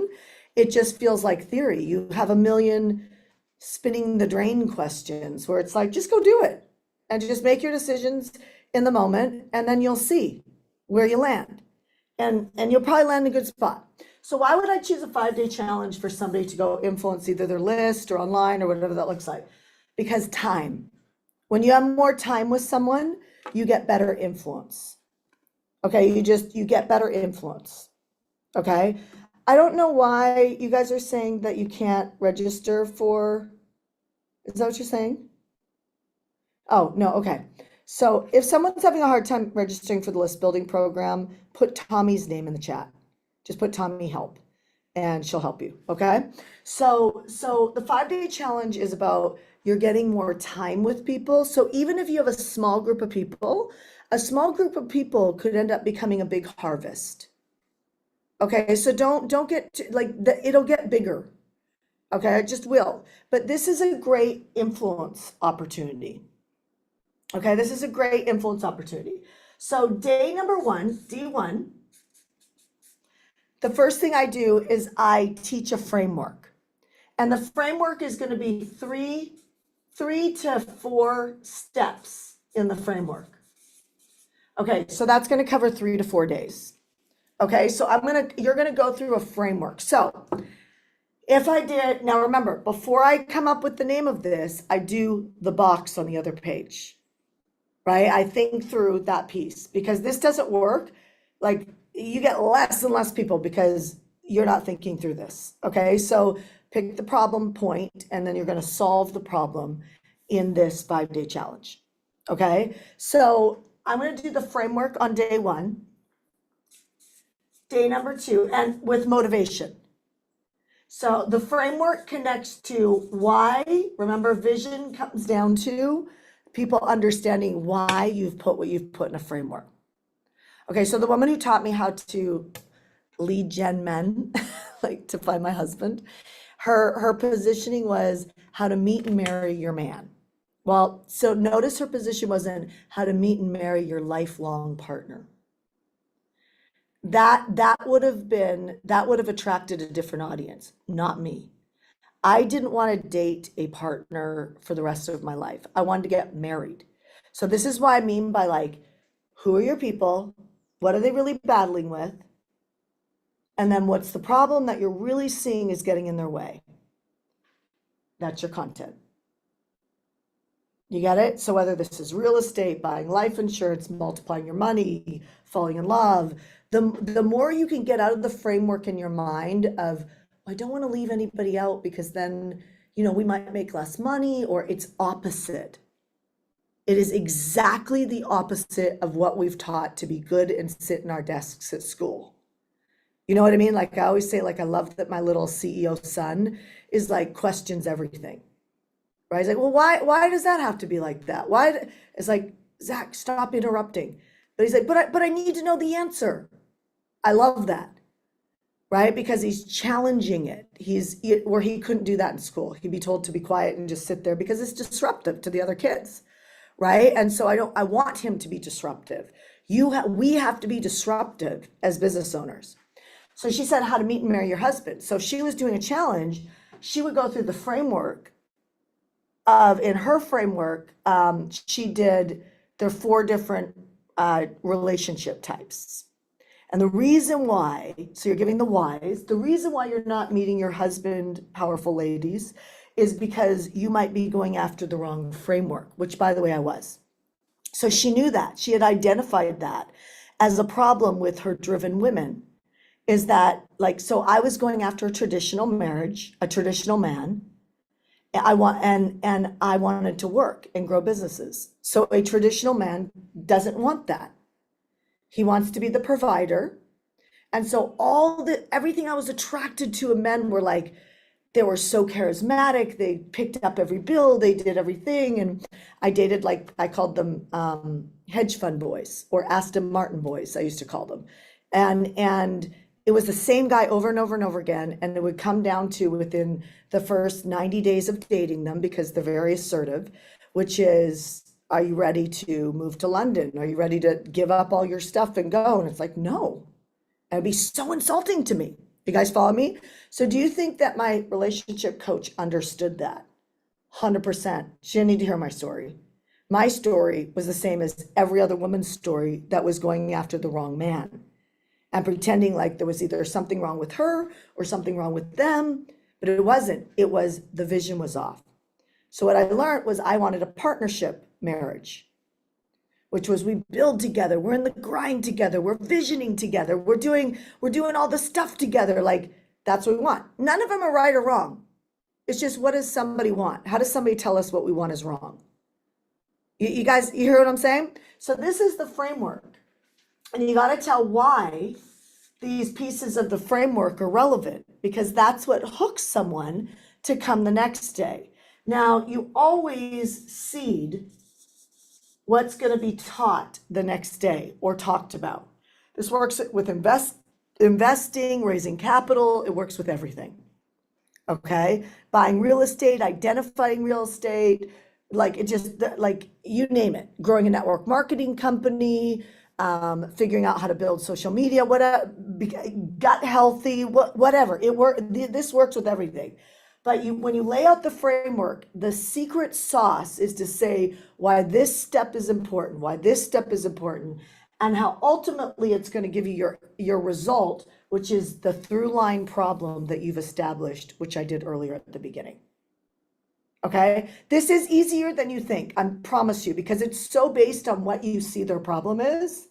it just feels like theory. You have a million spinning the drain questions where it's like, just go do it and just make your decisions in the moment, and then you'll see where you land. And you'll probably land in a good spot. So why would I choose a 5-day challenge for somebody to go influence either their list or online or whatever that looks like? Because time. When you have more time with someone, you get better influence. Okay, you get better influence. Okay. I don't know why you guys are saying that you can't register for, is that what you're saying? Oh, no, okay. So if someone's having a hard time registering for the list building program, put Tommy's name in the chat. Just put Tommy help and she'll help you, okay? So the 5-day challenge is about you're getting more time with people. So even if you have a small group of people, a small group of people could end up becoming a big harvest. Okay, so don't get it'll get bigger. Okay, it just will. But this is a great influence opportunity. Okay, this is a great influence opportunity. So day number 1, D1, the first thing I do is I teach a framework. And the framework is going to be three to 4 steps in the framework. Okay, so that's going to cover 3 to 4 days. Okay, so you're going to go through a framework. So if I did, now remember, before I come up with the name of this, I do the box on the other page, right? I think through that piece because this doesn't work. Like you get less and less people because you're not thinking through this. Okay, so pick the problem point and then you're going to solve the problem in this 5-day challenge. Okay, so I'm going to do the framework on day 1, day number 2, and with motivation. So the framework connects to why. Remember, vision comes down to people understanding why you've put what you've put in a framework. Okay, so the woman who taught me how to lead gen men, like to find my husband, her positioning was how to meet and marry your man. Well, so notice her position wasn't how to meet and marry your lifelong partner. That would have attracted a different audience, not me. I didn't want to date a partner for the rest of my life. I wanted to get married. So this is what I mean by like, who are your people? What are they really battling with? And then what's the problem that you're really seeing is getting in their way? That's your content. You get it? So whether this is real estate, buying life insurance, multiplying your money, falling in love, the more you can get out of the framework in your mind of, I don't want to leave anybody out because then, we might make less money, or it's opposite. It is exactly the opposite of what we've taught to be good and sit in our desks at school. You know what I mean? Like I always say, like, I love that my little CEO son is like questions everything. Right? He's like, well, why does that have to be like that? Why? It's like, Zach, stop interrupting. But he's like, but I need to know the answer. I love that. Right? Because he's challenging it. Where he couldn't do that in school. He'd be told to be quiet and just sit there because it's disruptive to the other kids. Right? And so I want him to be disruptive. We have to be disruptive as business owners. So she said how to meet and marry your husband. So she was doing a challenge. She would go through the framework in her framework, there are 4 different relationship types. And the reason why, so you're giving the whys, the reason why you're not meeting your husband, powerful ladies, is because you might be going after the wrong framework, which by the way, I was. So she knew that. She had identified that as a problem with her driven women, is that so I was going after a traditional marriage, a traditional man. I wanted to work and grow businesses. So a traditional man doesn't want that. He wants to be the provider. And so everything I was attracted to in men were like, they were so charismatic. They picked up every bill. They did everything. And I dated, I called them hedge fund boys, or Aston Martin boys, I used to call them. And it was the same guy over and over and over again. And it would come down to within the first 90 days of dating them, because they're very assertive, which is, are you ready to move to London? Are you ready to give up all your stuff and go? And it's like, no. And it'd be so insulting to me. You guys follow me? So do you think that my relationship coach understood that? 100%. She didn't need to hear my story. My story was the same as every other woman's story that was going after the wrong man and pretending like there was either something wrong with her or something wrong with them, but it wasn't. It was the vision was off. So what I learned was I wanted a partnership marriage, which was we build together, we're in the grind together, we're visioning together, we're doing all the stuff together. Like, that's what we want. None of them are right or wrong. It's just, what does somebody want? How does somebody tell us what we want is wrong? You guys, you hear what I'm saying? So this is the framework. And you got to tell why these pieces of the framework are relevant, because that's what hooks someone to come the next day. Now, you always seed what's going to be taught the next day or talked about. This works with investing, raising capital. It works with everything. Okay? Buying real estate, identifying real estate, like it just, like you name it. Growing a network marketing company, figuring out how to build social media, whatever, gut healthy, whatever. This works with everything. But when you lay out the framework, the secret sauce is to say why this step is important, why this step is important, and how ultimately it's going to give you your result, which is the through line problem that you've established, which I did earlier at the beginning. Okay, this is easier than you think, I promise you, because it's so based on what you see their problem is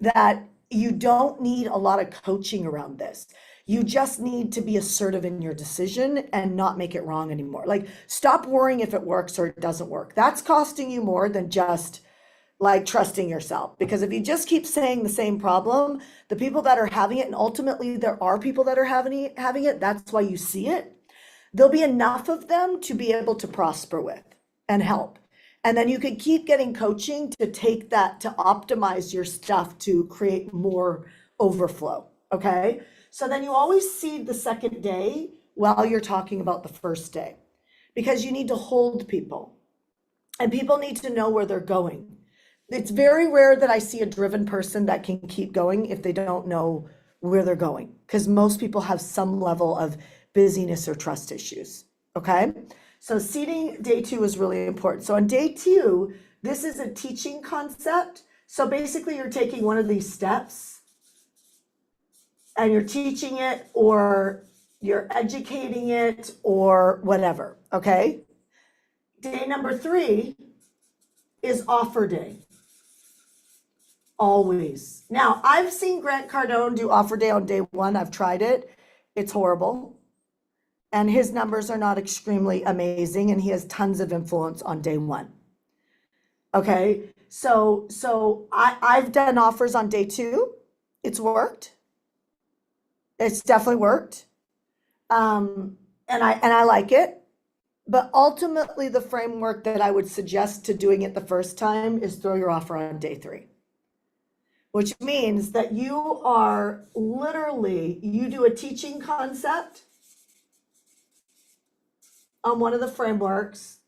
that you don't need a lot of coaching around this. You just need to be assertive in your decision and not make it wrong anymore. Like, stop worrying if it works or it doesn't work. That's costing you more than just like trusting yourself. Because if you just keep saying the same problem, the people that are having it, and ultimately there are people that are having it, that's why you see it. There'll be enough of them to be able to prosper with and help. And then you could keep getting coaching to take that, to optimize your stuff to create more overflow. Okay. So then you always seed the second day while you're talking about the first day, because you need to hold people and people need to know where they're going. It's very rare that I see a driven person that can keep going if they don't know where they're going, because most people have some level of busyness or trust issues. Okay. So seeding day 2 is really important. So on day 2, this is a teaching concept. So basically you're taking one of these steps and you're teaching it, or you're educating it, or whatever, okay? Day number 3 is offer day. Always. Now, I've seen Grant Cardone do offer day on day 1. I've tried it. It's horrible. And his numbers are not extremely amazing, and he has tons of influence on day 1. Okay, so I've done offers on day 2. It's worked. It's definitely worked. And I like it. But ultimately, the framework that I would suggest to doing it the first time is throw your offer on day 3. Which means that you are literally, you do a teaching concept on one of the frameworks.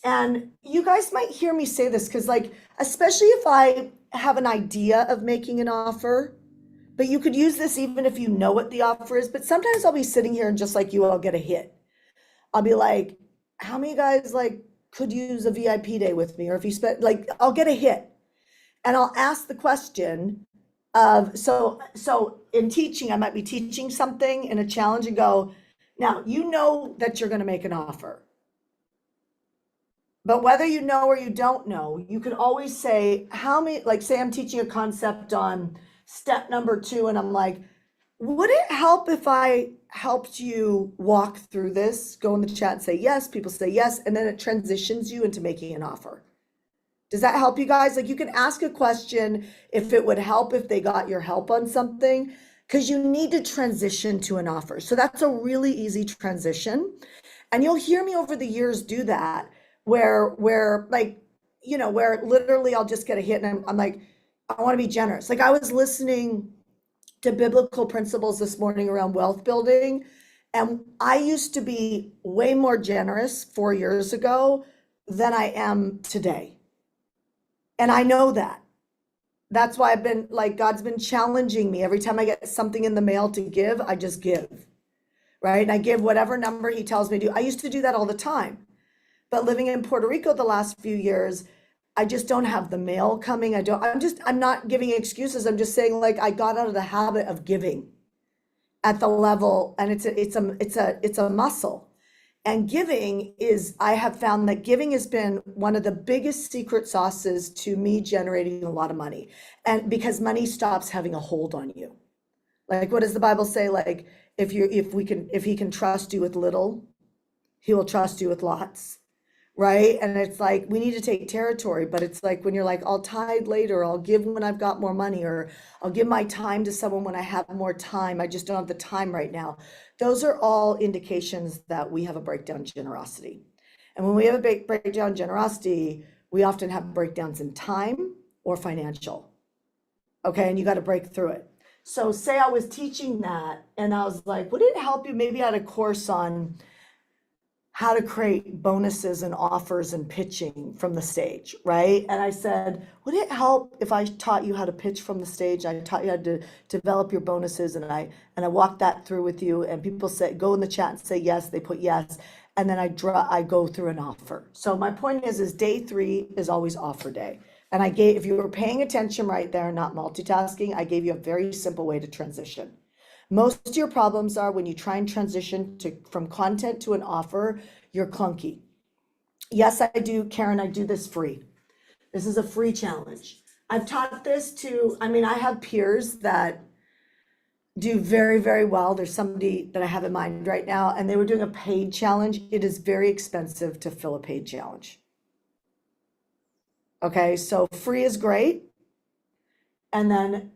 And you guys might hear me say this, because like, especially if I have an idea of making an offer, but you could use this even if you know what the offer is. But sometimes I'll be sitting here and just like you, I'll get a hit. I'll be like, how many guys like could use a VIP day with me? Or if you spent, like, I'll get a hit. And I'll ask the question of, so in teaching, I might be teaching something in a challenge and go, now, you know that you're going to make an offer. But whether you know or you don't know, you could always say, how many, like say I'm teaching a concept on step number 2, and I'm like, would it help if I helped you walk through this? Go in the chat and say yes. People say yes. And then it transitions you into making an offer. Does that help you guys? Like, you can ask a question if it would help if they got your help on something, because you need to transition to an offer. So that's a really easy transition. And you'll hear me over the years do that, where like, you know, where literally I'll just get a hit and I'm like, I want to be generous. Like, I was listening to biblical principles this morning around wealth building, and I used to be way more generous 4 years ago than I am today. And I know that. That's why I've been like, God's been challenging me. Every time I get something in the mail to give, I just give, right? And I give whatever number he tells me to. I used to do that all the time. But living in Puerto Rico the last few years, I just don't have the mail coming. I'm not giving excuses. I'm just saying, like, I got out of the habit of giving at the level, and it's a muscle. And giving is, I have found that giving has been one of the biggest secret sauces to me generating a lot of money. And because money stops having a hold on you. Like, what does the Bible say? Like, if he can trust you with little, he will trust you with lots. Right. And it's like, we need to take territory, but it's like, when you're like, I'll tithe later, I'll give when I've got more money, or I'll give my time to someone when I have more time. I just don't have the time right now. Those are all indications that we have a breakdown generosity. And when we have a breakdown generosity, we often have breakdowns in time or financial. Okay. And you got to break through it. So say I was teaching that and I was like, would it help you? Maybe I had a course on how to create bonuses and offers and pitching from the stage, right? And I said, would it help if I taught you how to pitch from the stage? I taught you how to develop your bonuses, and I walked that through with you. And people say, go in the chat and say yes. They put yes, and then I go through an offer. So my point is day 3 is always offer day. And if you were paying attention right there, not multitasking, I gave you a very simple way to transition. Most of your problems are when you try and transition from content to an offer, you're clunky. Yes, I do, Karen, I do this free. This is a free challenge. I've taught this I have peers that do very, very well. There's somebody that I have in mind right now, and they were doing a paid challenge. It is very expensive to fill a paid challenge. Okay, so free is great. And then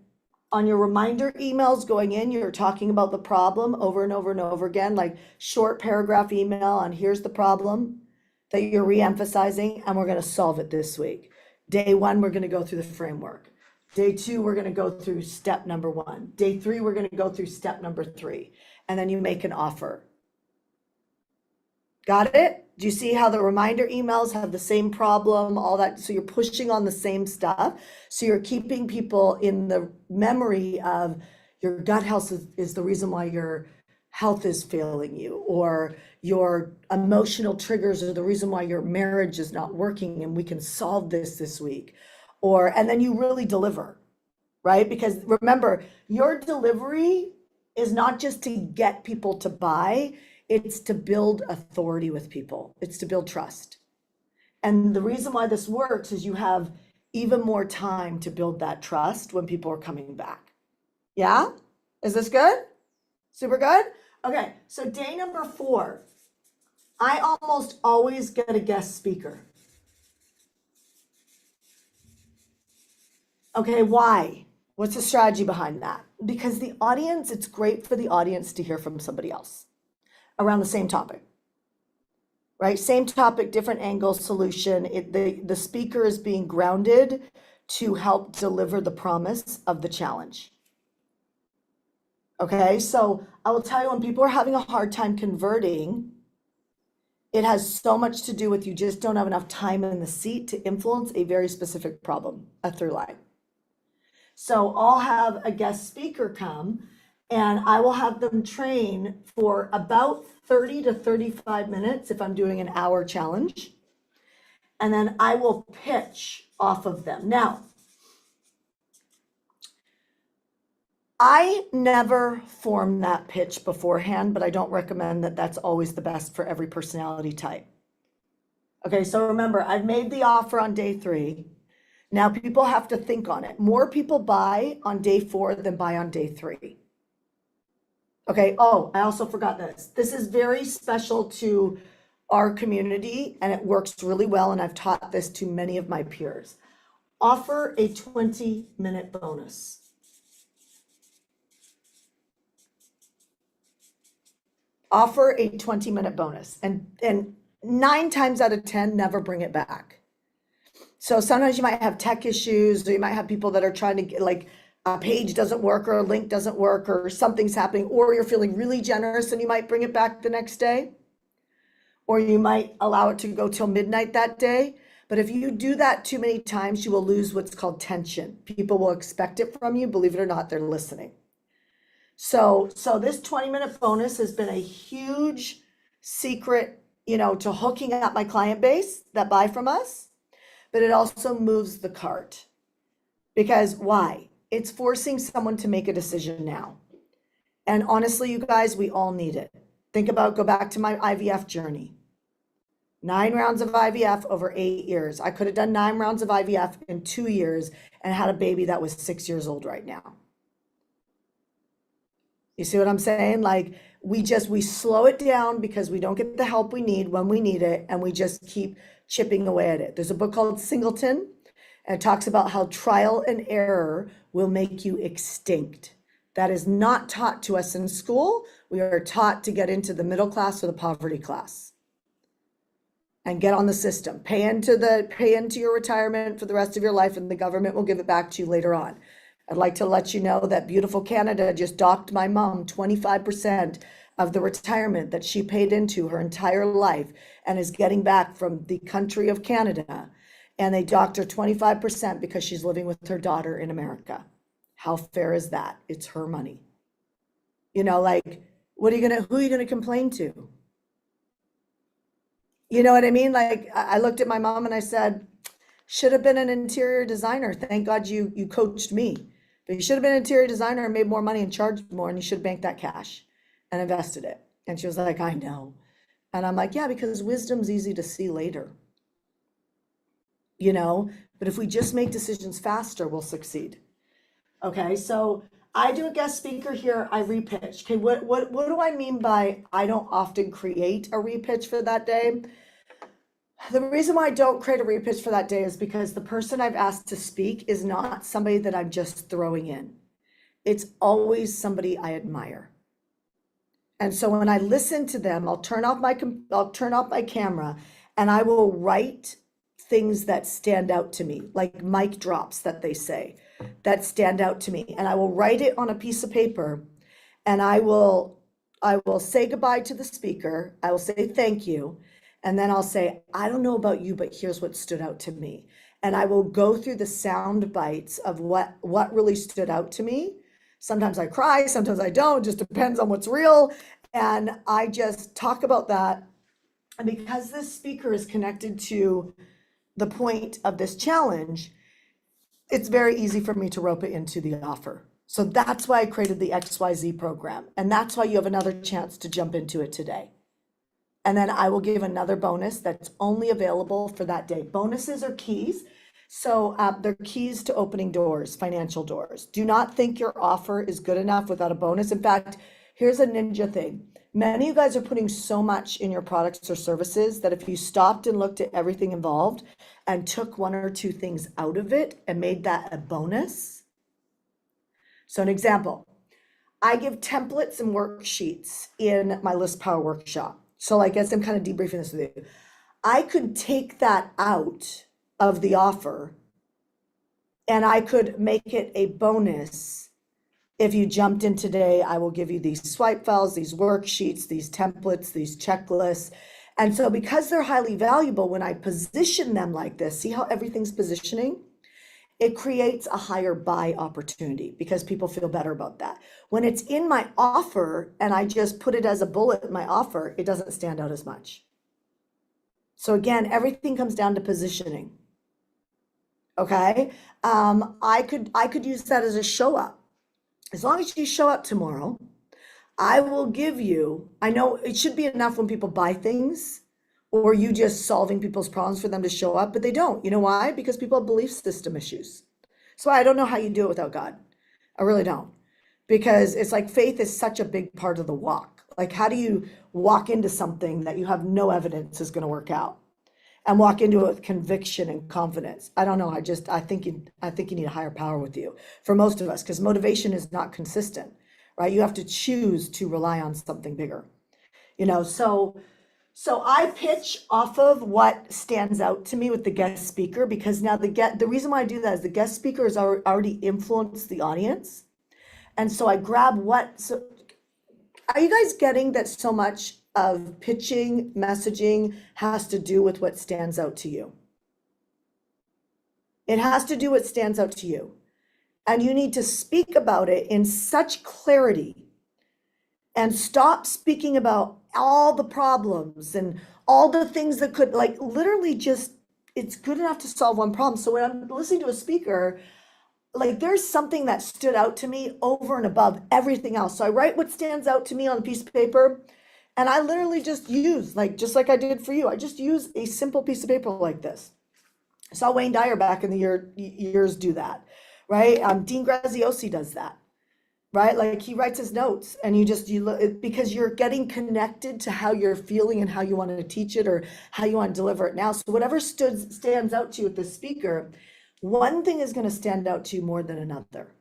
on your reminder emails going in, you're talking about the problem over and over and over again, like short paragraph email on here's the problem that you're re-emphasizing, and we're going to solve it this week. Day 1, we're going to go through the framework. Day 2, we're going to go through step number 1. Day 3, we're going to go through step number 3. And then you make an offer. Got it? Do you see how the reminder emails have the same problem, all that? So you're pushing on the same stuff. So you're keeping people in the memory of your gut health is the reason why your health is failing you, or your emotional triggers are the reason why your marriage is not working, and we can solve this week. And then you really deliver, right? Because remember, your delivery is not just to get people to buy, it's to build authority with people. It's to build trust. And the reason why this works is you have even more time to build that trust when people are coming back. Yeah? Is this good? Super good? Okay, so day number 4, I almost always get a guest speaker. Okay, why? What's the strategy behind that? Because the audience, it's great for the audience to hear from somebody else around the same topic, right? Same topic, different angle, solution. The speaker is being grounded to help deliver the promise of the challenge. Okay, so I will tell you, when people are having a hard time converting, it has so much to do with you just don't have enough time in the seat to influence a very specific problem, a through line. So I'll have a guest speaker come, and I will have them train for about 30 to 35 minutes if I'm doing an hour challenge. And then I will pitch off of them. Now, I never form that pitch beforehand, but I don't recommend that that's always the best for every personality type. Okay, so remember, I've made the offer on day 3. Now people have to think on it. More people buy on day 4 than buy on day 3. Okay, oh, I also forgot this. This is very special to our community, and it works really well, and I've taught this to many of my peers. Offer a 20-minute bonus. Offer a 20-minute bonus, and 9 times out of 10, never bring it back. So sometimes you might have tech issues, or you might have people that are trying to get, like, a page doesn't work, or a link doesn't work, or something's happening, or you're feeling really generous and you might bring it back the next day. or you might allow it to go till midnight that day. But if you do that too many times, you will lose what's called tension. People will expect it from you. Believe it or not, they're listening. So this 20-minute bonus has been a huge secret, to hooking up my client base that buy from us, but it also moves the cart. Because why? It's forcing someone to make a decision now. And honestly, you guys, we all need it. Go back to my IVF journey. 9 rounds of IVF over 8 years. I could have done 9 rounds of IVF in 2 years and had a baby that was 6 years old right now. You see what I'm saying? Like we slow it down because we don't get the help we need when we need it, and we just keep chipping away at it. There's a book called Singleton, and it talks about how trial and error will make you extinct. That is not taught to us in school. We are taught to get into the middle class or the poverty class and get on the system. Pay into your retirement for the rest of your life, and the government will give it back to you later on. I'd like to let you know that beautiful Canada just docked my mom 25% of the retirement that she paid into her entire life and is getting back from the country of Canada. And they docked her 25% because she's living with her daughter in America. How fair is that? It's her money. Like, who are you gonna complain to? You know what I mean? Like, I looked at my mom and I said, should have been an interior designer. Thank God you coached me. But you should have been an interior designer and made more money and charged more, and you should have banked that cash and invested it. And she was like, I know. And I'm like, yeah, because wisdom's easy to see later. But if we just make decisions faster, we'll succeed. Okay, so I do a guest speaker here, I repitch. Okay, what do I mean by I don't often create a repitch for that day? The reason why I don't create a repitch for that day is because the person I've asked to speak is not somebody that I'm just throwing in. It's always somebody I admire. And so when I listen to them, I'll turn off my camera and I will write things that stand out to me, like mic drops that they say that stand out to me. And I will write it on a piece of paper, and I will say goodbye to the speaker. I will say thank you. And then I'll say, I don't know about you, but here's what stood out to me. And I will go through the sound bites of what really stood out to me. Sometimes I cry, sometimes I don't, just depends on what's real. And I just talk about that. And because this speaker is connected to the point of this challenge, it's very easy for me to rope it into the offer. So that's why I created the XYZ program. And that's why you have another chance to jump into it today. And then I will give another bonus that's only available for that day. Bonuses are keys. So they're keys to opening doors, financial doors. Do not think your offer is good enough without a bonus. In fact, here's a ninja thing. Many of you guys are putting so much in your products or services that if you stopped and looked at everything involved and took 1 or 2 things out of it and made that a bonus. So an example, I give templates and worksheets in my List Power workshop. So like, as I'm kind of debriefing this with you, I could take that out of the offer and I could make it a bonus. If you jumped in today, I will give you these swipe files, these worksheets, these templates, these checklists. And so because they're highly valuable, when I position them like this, see how everything's positioning? It creates a higher buy opportunity because people feel better about that. When it's in my offer and I just put it as a bullet in my offer, it doesn't stand out as much. So again, everything comes down to positioning. Okay, I could use that as a show up. As long as you show up tomorrow, I will give you, I know it should be enough when people buy things or you just solving people's problems for them to show up, but they don't. You know why? Because people have belief system issues. So I don't know how you do it without God. I really don't. Because it's like faith is such a big part of the walk. Like, how do you walk into something that you have no evidence is going to work out and walk into it with conviction and confidence? I don't know. I think you need a higher power with you for most of us, because motivation is not consistent, right? You have to choose to rely on something bigger, So I pitch off of what stands out to me with the guest speaker, because now the reason why I do that is the guest speaker has already influenced the audience. And so I grab so are you guys getting that so much of pitching, messaging has to do with what stands out to you. It has to do what stands out to you. And you need to speak about it in such clarity and stop speaking about all the problems and all the things that could, like, literally just, it's good enough to solve one problem. So when I'm listening to a speaker, like, there's something that stood out to me over and above everything else. So I write what stands out to me on a piece of paper, and I literally just use, like, just like I did for you, I just use a simple piece of paper like this. I saw Wayne Dyer back in the years do that, right? Dean Graziosi does that, right? Like, he writes his notes, and you look, because you're getting connected to how you're feeling and how you want to teach it or how you want to deliver it now. So whatever stands out to you with the speaker, one thing is going to stand out to you more than another.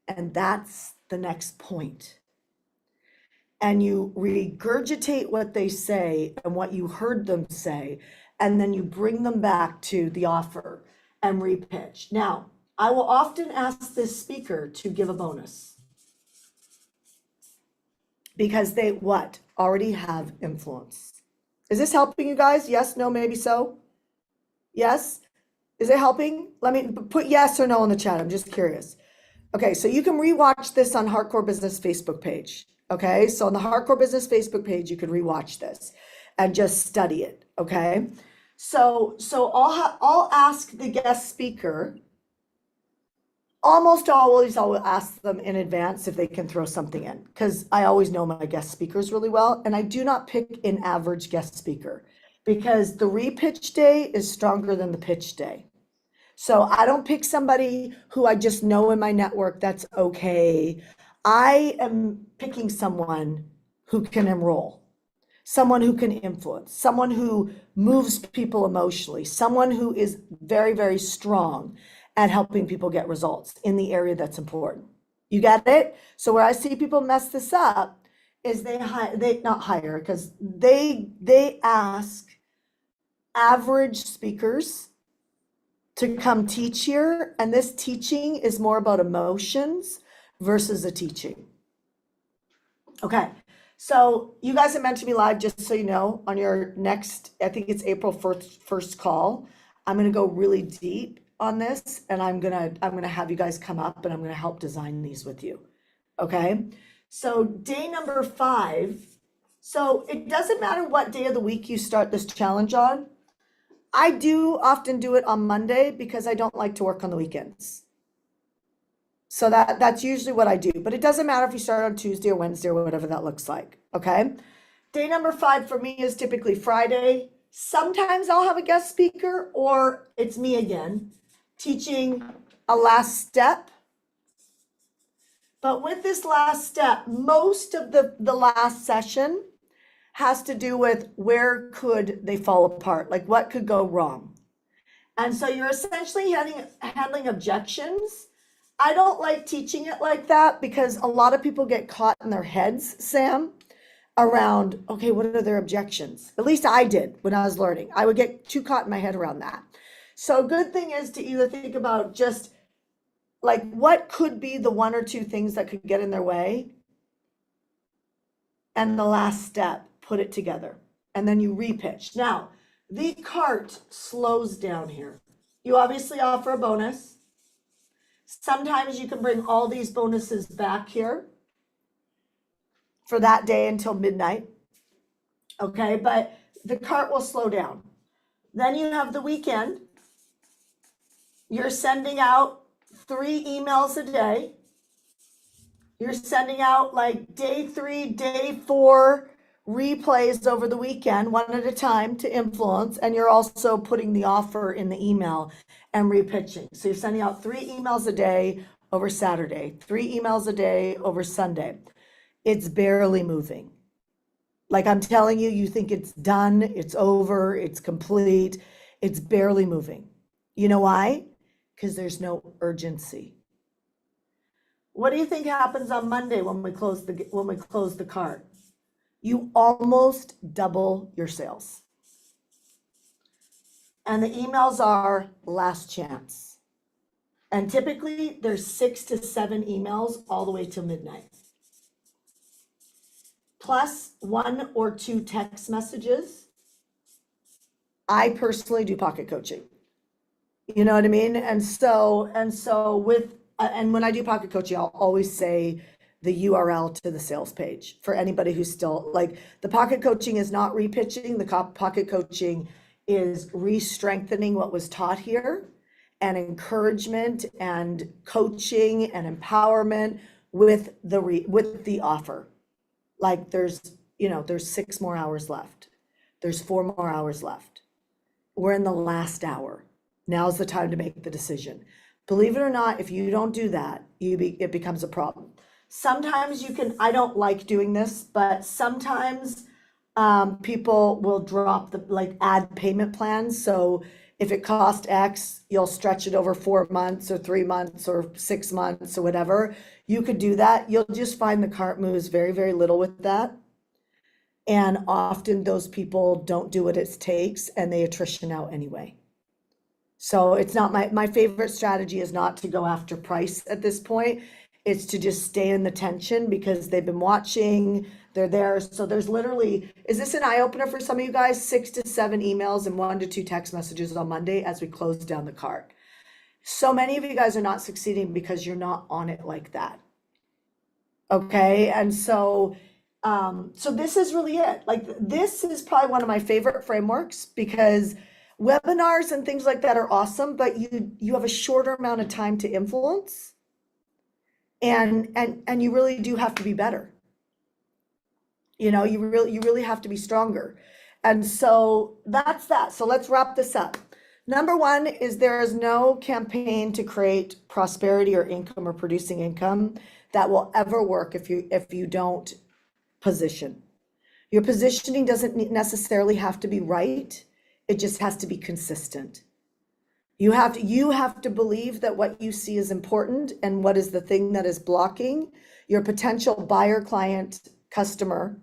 And that's the next point. And you regurgitate what they say and what you heard them say, and then you bring them back to the offer and repitch. Now, I will often ask this speaker to give a bonus because they already have influence. Is this helping you guys? Yes, no, maybe so? Yes? Is it helping? Let me put yes or no in the chat. I'm just curious. Okay, so you can rewatch this on Hardcore Business Facebook page. Okay, so on the Hardcore Business Facebook page, you can rewatch this and just study it. Okay, so I'll ask the guest speaker. Almost always I'll ask them in advance if they can throw something in, because I always know my guest speakers really well, and I do not pick an average guest speaker because the repitch day is stronger than the pitch day. So I don't pick somebody who I just know in my network that's okay. I am picking someone who can enroll, someone who can influence, someone who moves people emotionally, someone who is very, very strong at helping people get results in the area that's important. You get it? So where I see people mess this up is they not hire, because they ask average speakers to come teach here, and this teaching is more about emotions versus a teaching. Okay, so you guys are meant to be live, just so you know, on your next, I think it's April 1st call. I'm gonna go really deep on this, and I'm gonna have you guys come up, and I'm gonna help design these with you. Okay, so day number 5. So it doesn't matter what day of the week you start this challenge on. I do often do it on Monday because I don't like to work on the weekends. So that's usually what I do, but it doesn't matter if you start on Tuesday or Wednesday or whatever that looks like, okay? Day number 5 for me is typically Friday. Sometimes I'll have a guest speaker, or it's me again, teaching a last step. But with this last step, most of the last session has to do with where could they fall apart, like what could go wrong. And so you're essentially handling objections. I don't like teaching it like that because a lot of people get caught in their heads, Sam, around, okay, what are their objections? At least I did when I was learning. I would get too caught in my head around that. So a good thing is to either think about just like what could be the 1 or 2 things that could get in their way, and the last step, put it together, and then you repitch. Now, the cart slows down here. You obviously offer a bonus. Sometimes you can bring all these bonuses back here for that day until midnight. Okay, but the cart will slow down. Then you have the weekend. You're sending out 3 emails a day. You're sending out like day 3, day 4 replays over the weekend, one at a time, to influence. And you're also putting the offer in the email and repitching. So you're sending out 3 emails a day over Saturday, 3 emails a day over Sunday. It's barely moving. Like I'm telling you, you think it's done, it's over, it's complete. It's barely moving. You know why? Because there's no urgency. What do you think happens on Monday when we close the cart? You almost double your sales. And the emails are last chance. And typically there's 6 to 7 emails all the way till midnight. plus 1 or 2 text messages, I personally do pocket coaching. You know what I mean? And so with, and when I do pocket coaching, I'll always say the URL to the sales page for anybody who's still like, the pocket coaching is not repitching. The pocket coaching is re-strengthening what was taught here, and encouragement and coaching and empowerment with the offer. Like there's 6 more hours left. There's 4 more hours left. We're in the last hour. Now's the time to make the decision. Believe it or not, if you don't do that, it becomes a problem. Sometimes I don't like doing this, but sometimes people will drop add payment plans. So if it cost X, you'll stretch it over 4 months or 3 months or 6 months or whatever. You could do that. You'll just find the cart moves very, very little with that. And often those people don't do what it takes and they attrition out anyway. So it's not my favorite strategy is not to go after price at this point. It's to just stay in the tension because they've been watching, they're there. So there's literally, is this an eye opener for some of you guys? 6 to 7 emails and 1 to 2 text messages on Monday as we close down the cart. So many of you guys are not succeeding because you're not on it like that. Okay. And so this is really it. Like, this is probably one of my favorite frameworks because webinars and things like that are awesome, but you have a shorter amount of time to influence, and you really do have to be better. You really have to be stronger. And so that's that. So let's wrap this up. Number 1 is there is no campaign to create prosperity or income or producing income that will ever work if you don't position. Your positioning doesn't necessarily have to be right. It just has to be consistent. You have to believe that what you see is important, and what is the thing that is blocking your potential buyer, client, customer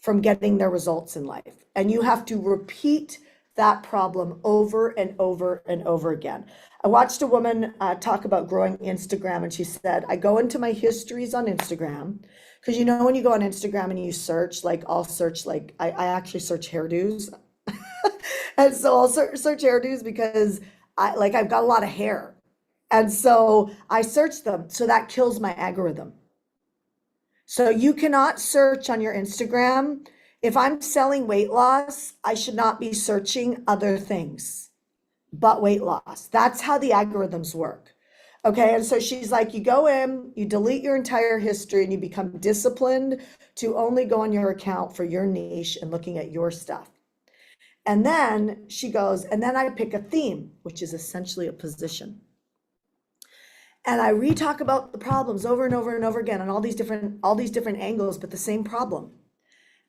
from getting their results in life. And you have to repeat that problem over and over and over again. I watched a woman talk about growing Instagram, and she said, I go into my histories on Instagram, because when you go on Instagram and you search, like I'll search, like I actually search hairdos. And so I'll search hairdos because I've got a lot of hair. And so I search them. So that kills my algorithm. So you cannot search on your Instagram. If I'm selling weight loss, I should not be searching other things but weight loss. That's how the algorithms work. Okay. And so she's like, you go in, you delete your entire history, and you become disciplined to only go on your account for your niche and looking at your stuff. And then she goes, and then I pick a theme, which is essentially a position. And I re-talk about the problems over and over and over again on all these different angles, but the same problem.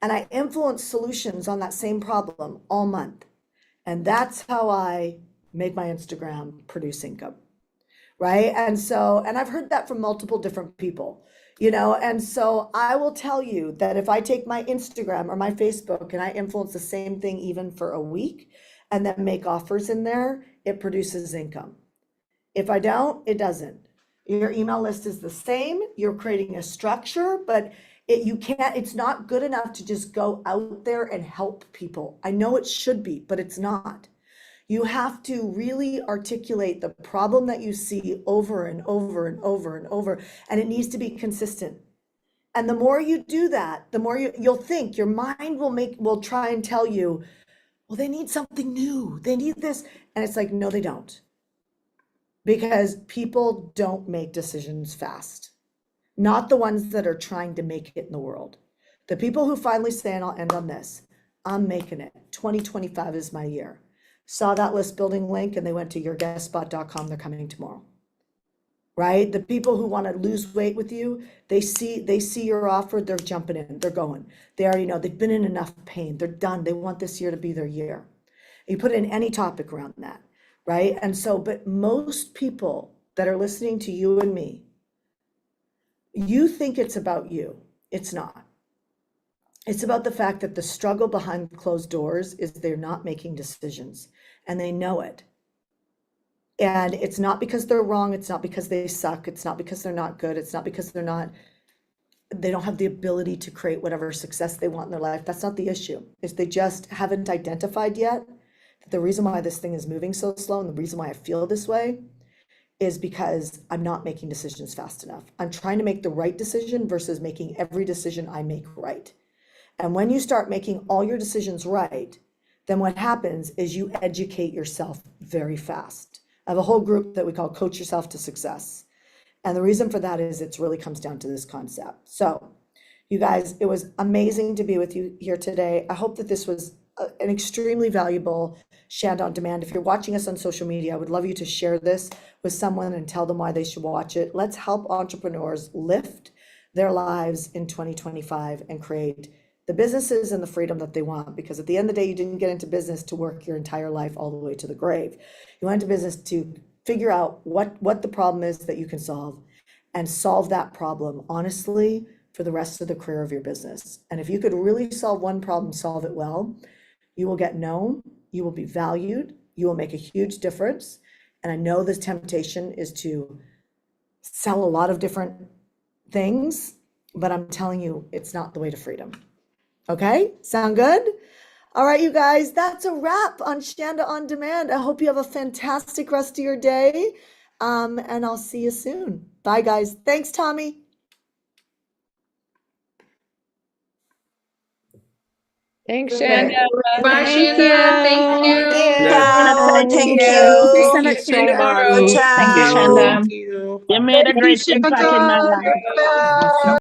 And I influence solutions on that same problem all month. And that's how I make my Instagram produce income. Right. And I've heard that from multiple different people. And so I will tell you that if I take my Instagram or my Facebook and I influence the same thing even for a week and then make offers in there, it produces income. If I don't, it doesn't. Your email list is the same. You're creating a structure, but it's not good enough to just go out there and help people. I know it should be, but it's not. You have to really articulate the problem that you see over and over and over and over, and it needs to be consistent. And the more you do that, the more you'll think, your mind will try and tell you, well, they need something new. They need this. And it's like, no, they don't. Because people don't make decisions fast. Not the ones that are trying to make it in the world. The people who finally say, and I'll end on this, I'm making it. 2025 is my year. Saw that list building link and they went to yourguestspot.com. They're coming tomorrow. Right? The people who want to lose weight with you, they see your offer, they're jumping in, they're going. They already know they've been in enough pain. They're done. They want this year to be their year. You put in any topic around that, right? And so, but most people that are listening to you and me, you think it's about you. It's not. It's about the fact that the struggle behind closed doors is they're not making decisions, and they know it. And it's not because they're wrong. It's not because they suck. It's not because they're not good. It's not because they're they don't have the ability to create whatever success they want in their life. That's not the issue. Is they just haven't identified yet that the reason why this thing is moving so slow and the reason why I feel this way is because I'm not making decisions fast enough. I'm trying to make the right decision versus making every decision I make right. And when you start making all your decisions right, then what happens is you educate yourself very fast. I have a whole group that we call Coach Yourself to Success. And the reason for that is it really comes down to this concept. So, you guys, it was amazing to be with you here today. I hope that this was an extremely valuable Shanda on Demand. If you're watching us on social media, I would love you to share this with someone and tell them why they should watch it. Let's help entrepreneurs lift their lives in 2025 and create the businesses and the freedom that they want. Because at the end of the day, you didn't get into business to work your entire life all the way to the grave. You went into business to figure out what the problem is that you can solve and solve that problem honestly for the rest of the career of your business. And if you could really solve one problem, solve it well, you will get known, you will be valued, you will make a huge difference. And I know this temptation is to sell a lot of different things, but I'm telling you, it's not the way to freedom. Okay, sound good? All right, you guys, that's a wrap on Shanda on Demand. I hope you have a fantastic rest of your day. And I'll see you soon. Bye, guys. Thanks, Tommy. Thanks, Shanda. Bye, Thank Shanda. Thank you. you. Thank Thank you. you. Thank you so much. Good Thank you, job. Shanda. Thank you. You made a great impact in my life. Shanda.